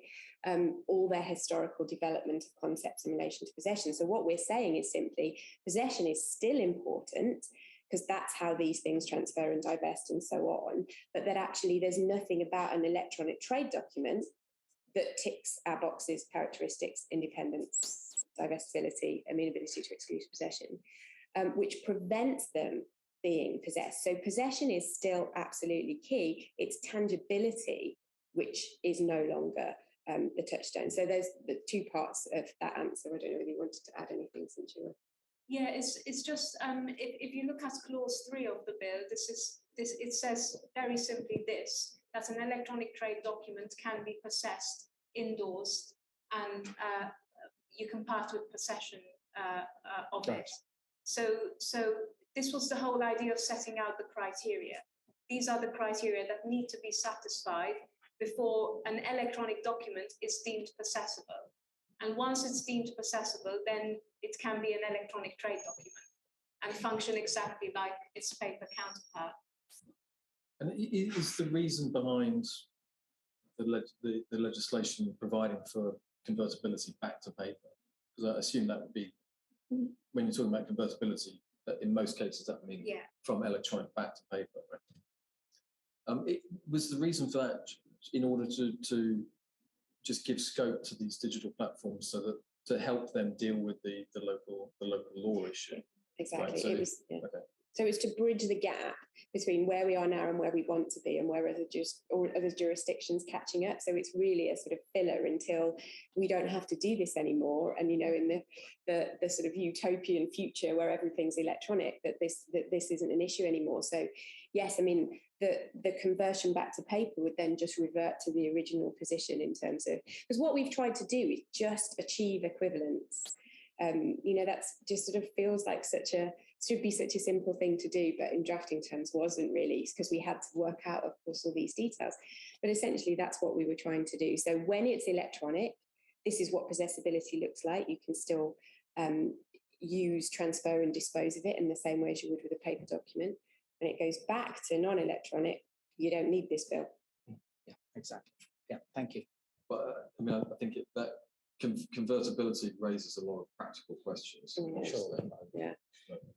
all their historical development of concepts in relation to possession. So what we're saying is simply possession is still important, because that's how these things transfer and divest and so on, but that actually there's nothing about an electronic trade document that ticks our boxes, characteristics, independence, divestibility, amenability to exclusive possession, which prevents them being possessed. So possession is still absolutely key. It's tangibility, which is no longer the touchstone. So there's the two parts of that answer. I don't know if you wanted to add anything since you were... Yeah, it's just if you look at clause 3 of the bill, it says very simply this, that an electronic trade document can be possessed indoors, and you can part with possession of it. So this was the whole idea of setting out the criteria. These are the criteria that need to be satisfied before an electronic document is deemed possessable. And once it's deemed possessable, then it can be an electronic trade document and function exactly like its paper counterpart. And is the reason behind the legislation providing for convertibility back to paper? Because I assume that would be, when you're talking about convertibility, that in most cases that means from electronic back to paper, right? It was the reason for that in order to just give scope to these digital platforms, so that to help them deal with the local law issue. Exactly. Right? So it was, okay. So it's to bridge the gap between where we are now and where we want to be, and where other jurisdictions catching up. So it's really a sort of filler until we don't have to do this anymore. And, you know, in the sort of utopian future where everything's electronic, that this isn't an issue anymore. So yes, I mean, the conversion back to paper would then just revert to the original position in terms of, because what we've tried to do is just achieve equivalence. You know, that's just sort of feels like should be such a simple thing to do, but in drafting terms wasn't really, because we had to work out, of course, all these details. But essentially, that's what we were trying to do. So when it's electronic, this is what possessibility looks like. You can still use, transfer, and dispose of it in the same way as you would with a paper document. When it goes back to non-electronic, you don't need this bill. Yeah, exactly. Yeah, thank you. But I mean, I think that convertibility raises a lot of practical questions. Sure. Yeah.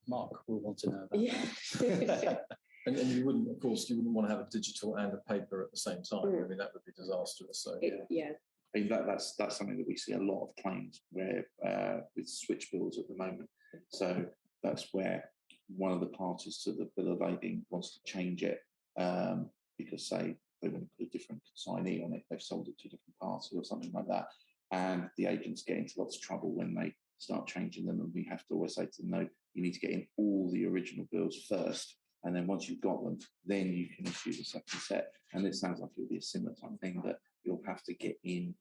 Mark will want to know about that. And you wouldn't, of course, you wouldn't want to have a digital and a paper at the same time. I mean, that would be disastrous. So yeah. I mean, that's something that we see a lot of claims where with switch bills at the moment. So that's where one of the parties to the bill of lading wants to change it because, say, they want to put a different consignee on it, they've sold it to a different party or something like that. And the agents get into lots of trouble when they start changing them. And we have to always say to them, no, you need to get in all the original bills first. And then once you've got them, then you can issue the second set. And it sounds like it'll be a similar type of thing, that you'll have to get in,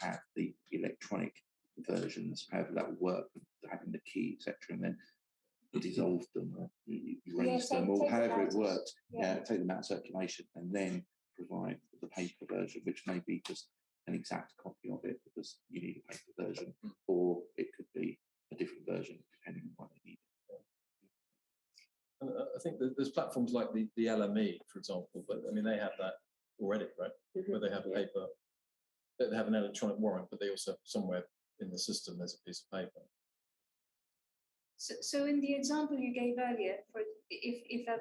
have the electronic versions, however that will work, having the key, etc. And then dissolve them, or you raise them, or however it works. Take them out of circulation and then provide the paper version, which may be just an exact copy of it because you need a paper version, or it could be a different version depending on what they need. I think that there's platforms like the LME, for example, but I mean they have that already, right? Where they have paper, they have an electronic warrant, but they also have somewhere in the system there's a piece of paper. So in the example you gave earlier, for if a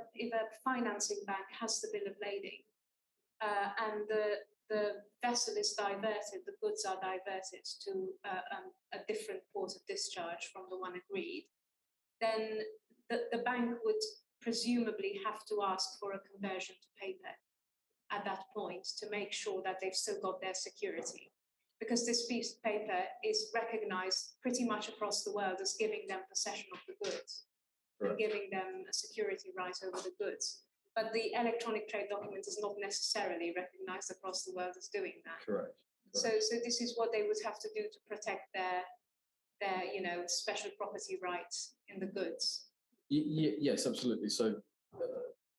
financing bank has the bill of lading and the vessel is diverted, the goods are diverted to a different port of discharge from the one agreed, then the bank would presumably have to ask for a conversion to paper at that point to make sure that they've still got their security. Because this piece of paper is recognized pretty much across the world as giving them possession of the goods. and giving them a security right over the goods. But the electronic trade document is not necessarily recognized across the world as doing that. Correct. So this is what they would have to do to protect their special property rights in the goods. Yes, absolutely. So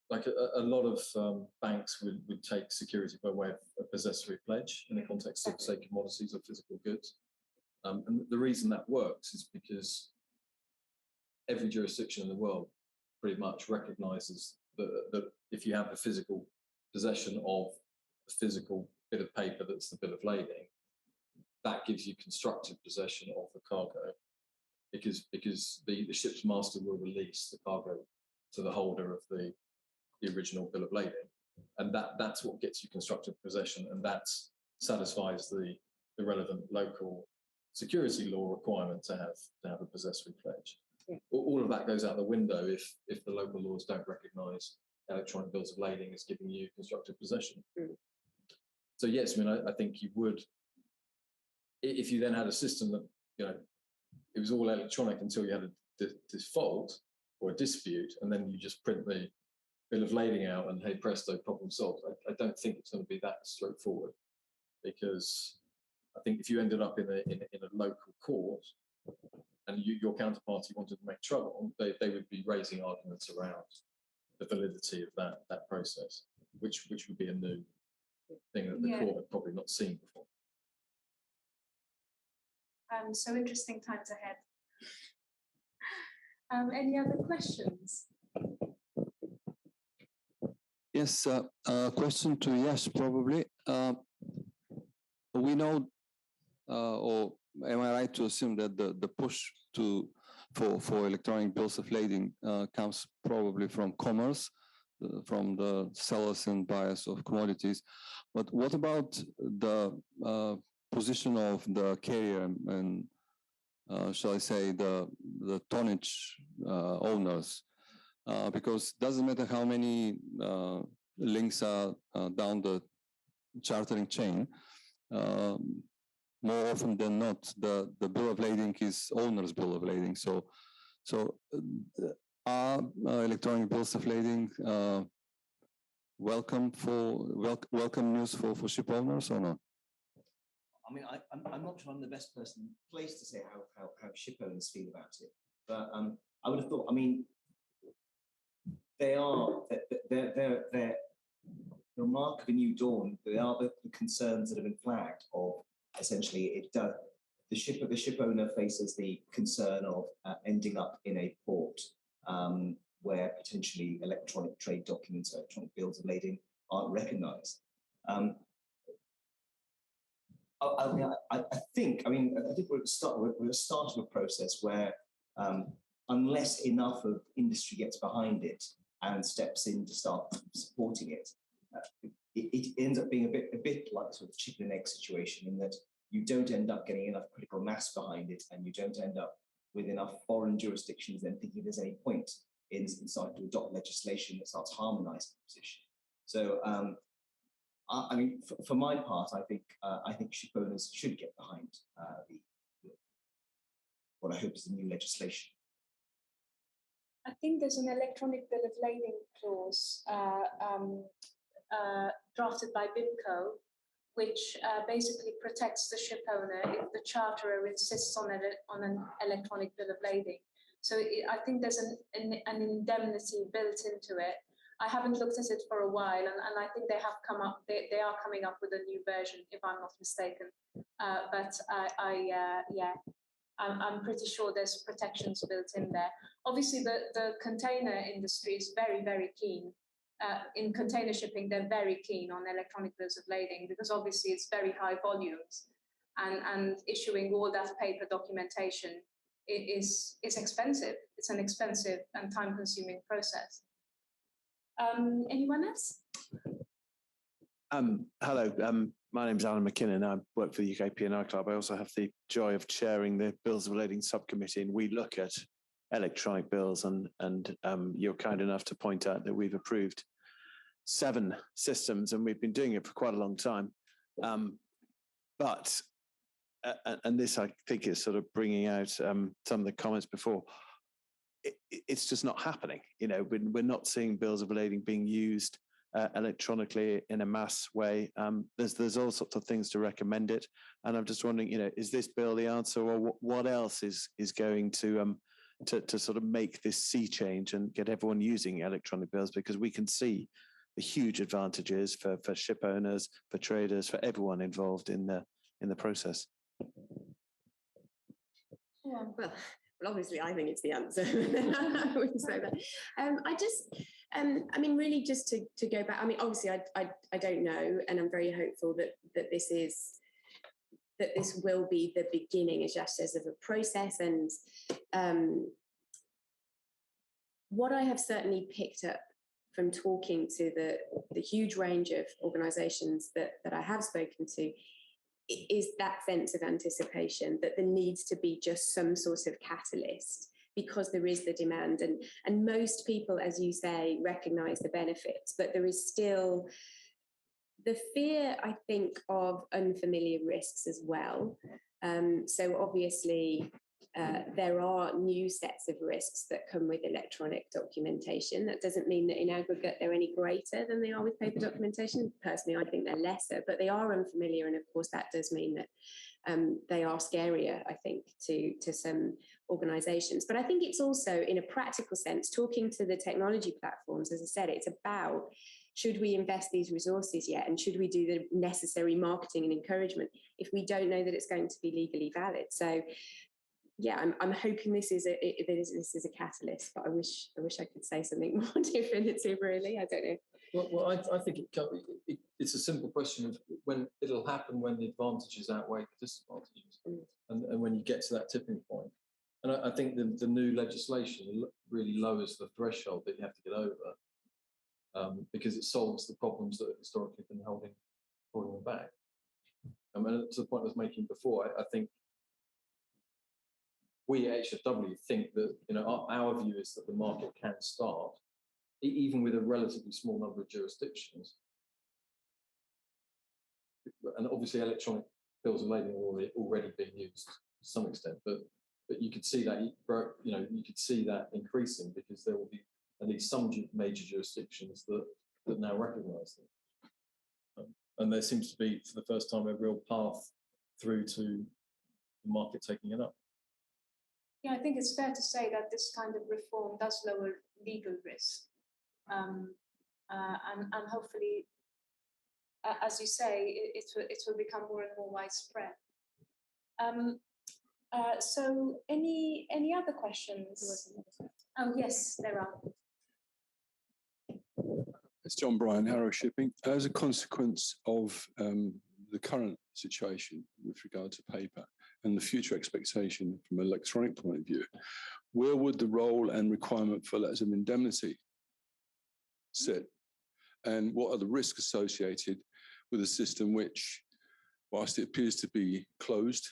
like a lot of banks would take security by way of a possessory pledge in the context of, say, commodities or physical goods. And the reason that works is because every jurisdiction in the world pretty much recognizes that if you have a physical possession of a physical bit of paper that's the bill of lading, that gives you constructive possession of the cargo, because the ship's master will release the cargo to the holder of the original bill of lading, and that's what gets you constructive possession, and that satisfies the relevant local security law requirement to have a possessory pledge. Yeah. All of that goes out the window if the local laws don't recognise electronic bills of lading as giving you constructive possession. Mm. So yes, I mean, I think you would, if you then had a system that, it was all electronic until you had a default or a dispute, and then you just print the bill of lading out and hey presto, problem solved. I don't think it's going to be that straightforward, because I think if you ended up in a local court and your counterparty wanted to make trouble, they would be raising arguments around the validity of that process, which would be a new thing that the court had probably not seen before. So interesting times ahead. Any other questions? Yes, a question to Yash probably. We know, or am I right to assume that the push for electronic bills of lading comes probably from commerce, from the sellers and buyers of commodities? But what about the position of the carrier and shall I say the tonnage owners? Because it doesn't matter how many links are down the chartering chain, more often than not, the bill of lading is owner's bill of lading. So are electronic bills of lading welcome news for ship owners or not? I mean, I'm not sure I'm the best person placed to say how ship owners feel about it, but I would have thought, I mean, they're the mark of a new dawn. They are the concerns that have been flagged of essentially the ship owner faces the concern of ending up in a port where potentially electronic trade documents, electronic bills of lading aren't recognised. I think we're at the start of a process where unless enough of industry gets behind it and steps in to start supporting it, it ends up being a bit like sort of chicken and egg situation, in that you don't end up getting enough critical mass behind it, and you don't end up with enough foreign jurisdictions then thinking there's any point in starting to adopt legislation that starts harmonising the position. So I mean, for my part, I think ship owners should get behind what I hope is the new legislation. I think there's an electronic bill of lading clause drafted by BIMCO, which basically protects the ship owner if the charterer insists on an electronic bill of lading. So I think there's an indemnity built into it. I haven't looked at it for a while, and I think they are coming up with a new version, if I'm not mistaken. But I'm pretty sure there's protections built in there. Obviously, the container industry is very, very keen. In container shipping, they're very keen on electronic bills of lading, because obviously it's very high volumes, and issuing all that paper documentation is expensive. It's an expensive and time-consuming process. Anyone else? Hello, my name's Alan McKinnon. I work for the UK P&I Club. I also have the joy of chairing the Bills of Lading subcommittee, and we look at electronic bills, and you're kind enough to point out that we've approved 7 systems, and we've been doing it for quite a long time. But this, I think, is sort of bringing out some of the comments before. it's just not happening. You know, we're not seeing bills of lading being used electronically in a mass way. There's all sorts of things to recommend it, and I'm just wondering, you know, is this bill the answer, or what else is going to sort of make this sea change and get everyone using electronic bills? Because we can see the huge advantages for ship owners, for traders, for everyone involved in the process. Yeah, well, obviously, I think it's the answer. I wouldn't say that. I mean, really, just to go back. I mean, obviously, I don't know, and I'm very hopeful that this will be the beginning, as Yash says, of a process. And what I have certainly picked up from talking to the huge range of organisations that I have spoken to, is that sense of anticipation that there needs to be just some sort of catalyst, because there is the demand, and most people, as you say, recognise the benefits, but there is still the fear, I think, of unfamiliar risks as well. So obviously, there are new sets of risks that come with electronic documentation. That doesn't mean that in aggregate they're any greater than they are with paper documentation. Personally, I think they're lesser, but they are unfamiliar, and of course that does mean that they are scarier, I think, to some organisations. But I think it's also, in a practical sense, talking to the technology platforms, as I said, it's about, should we invest these resources yet, and should we do the necessary marketing and encouragement if we don't know that it's going to be legally valid? So yeah, I'm hoping this is a catalyst, but I wish I could say something more definitive. Really, I don't know. Well, I think it's a simple question of when it'll happen, when the advantages outweigh the disadvantages, and when you get to that tipping point. And I think the new legislation really lowers the threshold that you have to get over, because it solves the problems that have historically been holding them back. And to the point I was making before, I think we at HFW think that, you know, our view is that the market can start, even with a relatively small number of jurisdictions. And obviously electronic bills of lading are already being used to some extent, but you could see that, you know, you could see that increasing, because there will be at least some major jurisdictions that now recognise them. And there seems to be, for the first time, a real path through to the market taking it up. Yeah, I think it's fair to say that this kind of reform does lower legal risk, and hopefully, as you say, it will become more and more widespread. So, any other questions? Oh yes, there are. It's John Bryan, Harrow Shipping. As a consequence of the current situation with regard to paper and the future expectation from an electronic point of view, where would the role and requirement for letters of indemnity sit? And what are the risks associated with a system which, whilst it appears to be closed,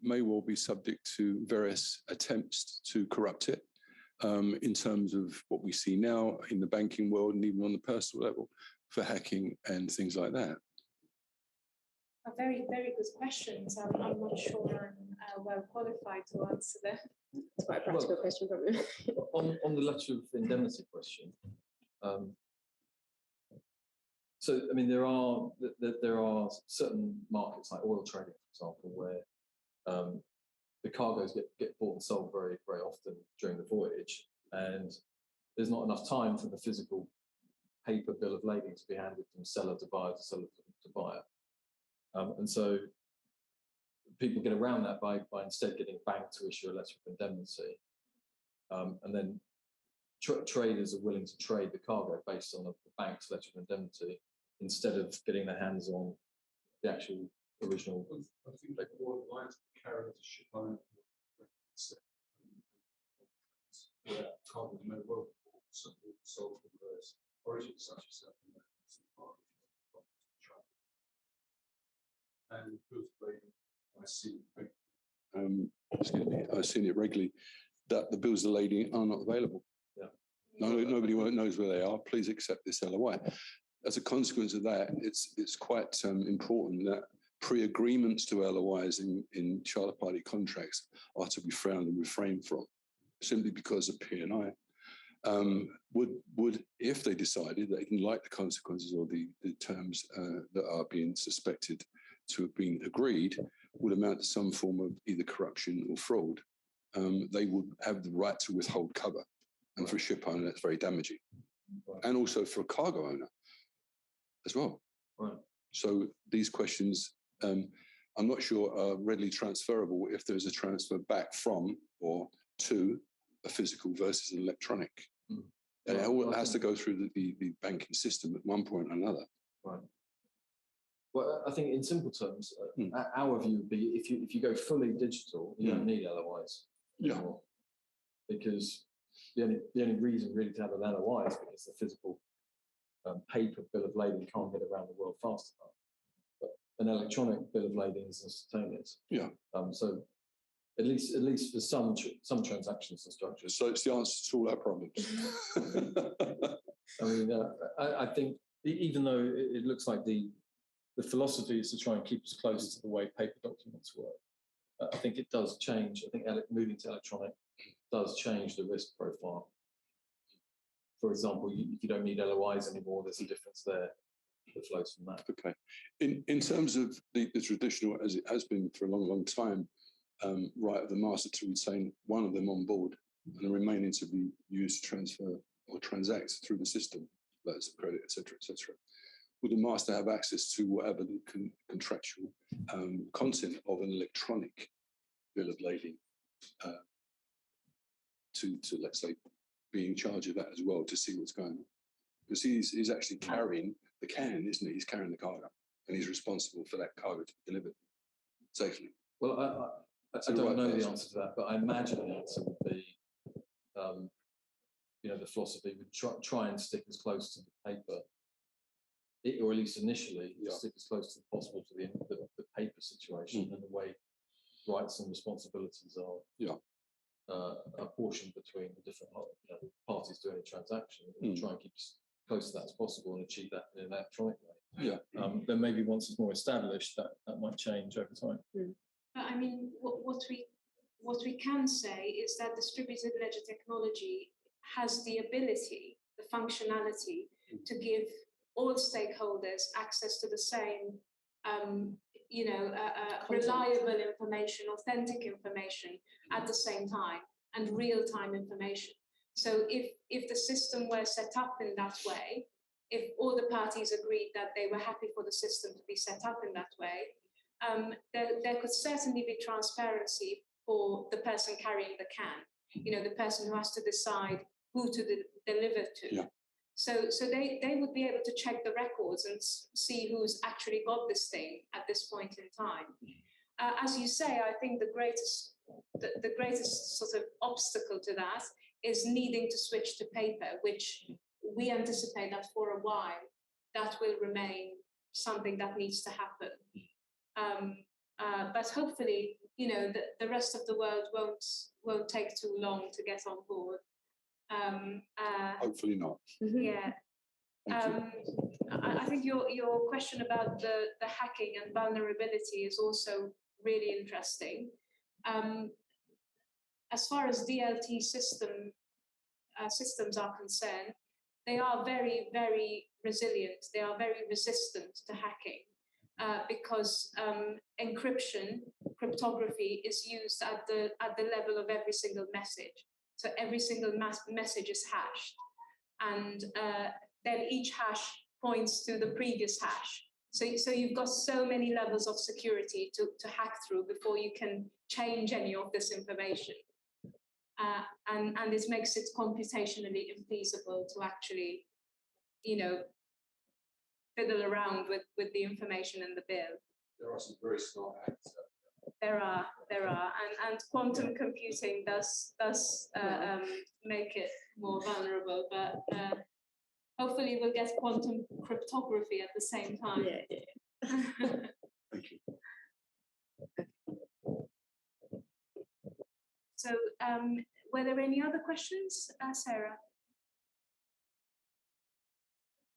may well be subject to various attempts to corrupt it, in terms of what we see now in the banking world and even on the personal level for hacking and things like that? Very, very good questions. I'm not sure I'm well qualified to answer them. It's quite a practical question, probably. On the letter of indemnity question, so I mean, there are certain markets, like oil trading, for example, where the cargoes get bought and sold very, very often during the voyage, and there's not enough time for the physical paper bill of lading to be handed from seller to buyer to seller to buyer. And so people get around that by instead getting a bank to issue a letter of indemnity. And then traders are willing to trade the cargo based on the bank's letter of indemnity instead of getting their hands on the actual original. I think they all lines carry as a ship owner where cargo may well sold from various origins, such as that. And because I see, excuse me, I've seen it regularly that the bills of lading are not available. Yeah. Nobody knows where they are. Please accept this LOI. As a consequence of that, it's quite important that pre-agreements to LOIs in charter party contracts are to be frowned and refrained from, simply because of P&I, would, if they decided they didn't like the consequences or the terms that are being suspected to have been agreed, would amount to some form of either corruption or fraud, they would have the right to withhold cover. And for a ship owner, that's very damaging. Right. And also for a cargo owner as well. Right. So these questions, I'm not sure are readily transferable if there's a transfer back from or to a physical versus an electronic. Mm. And it all has to go through the banking system at one point or another. Right. Well, I think in simple terms, our view would be if you go fully digital, you don't need LOIs anymore. Because the only reason really to have an LOI is because the physical paper bill of lading can't get around the world fast enough. But an electronic bill of lading is instantaneous. Yeah. So at least for some transactions and structures. So it's the answer to all our problems. I mean, I think even though it looks like the philosophy is to try and keep us close to the way paper documents work, I think it does change. I think moving to electronic does change the risk profile. For example, if you don't need LOIs anymore, there's a difference there that flows from that. Okay. In terms of the traditional, as it has been for a long, long time, right of the master to retain one of them on board and the remaining to be used to transfer or transact through the system, letters of credit, etc., etc. Would the master have access to whatever the contractual content of an electronic bill of lading to let's say, be in charge of that as well to see what's going on? Because he's actually carrying the can, isn't he? He's carrying the cargo, and he's responsible for that cargo to be delivered safely. Well, I don't know the answer to that, but I imagine the answer would be, the philosophy would try and stick as close to the paper, or at least initially, stick as close as possible to the paper situation and the way rights and responsibilities are apportioned between the different parties doing a transaction, and try and keep as close to that as possible and achieve that in an electronic way. Yeah. Then maybe once it's more established, that might change over time. But I mean, what we can say is that distributed ledger technology has the ability, the functionality to give all stakeholders access to the same, reliable information, authentic information at the same time, and real-time information. So if the system were set up in that way, if all the parties agreed that they were happy for the system to be set up in that way, there could certainly be transparency for the person carrying the can, the person who has to decide who to deliver to. Yeah. So they would be able to check the records and see who's actually got this thing at this point in time. As you say, I think the greatest sort of obstacle to that is needing to switch to paper, which we anticipate that for a while that will remain something that needs to happen. But hopefully, the rest of the world won't take too long to get on board. Hopefully not. Yeah. I think your question about the hacking and vulnerability is also really interesting. As far as DLT systems are concerned, they are very, very resilient. They are very resistant to hacking because encryption, cryptography is used at the level of every single message. So every single message is hashed, and then each hash points to the previous hash. So you've got so many levels of security to hack through before you can change any of this information. And this makes it computationally infeasible to actually, fiddle around with the information in the bill. There are some very smart hacks. There are, and quantum computing does make it more vulnerable, but hopefully we'll get quantum cryptography at the same time. Yeah. Thank you. So, were there any other questions, Sarah?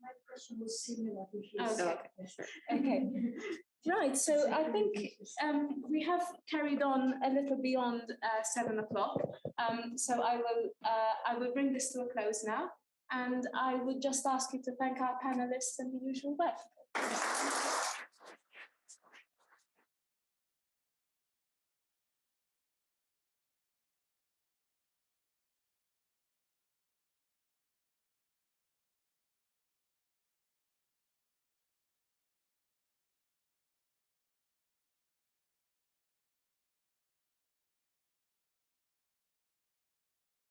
My question was similar to his. Okay. Right, so I think we have carried on a little beyond 7 o'clock. So I will bring this to a close now, and I would just ask you to thank our panelists in the usual way.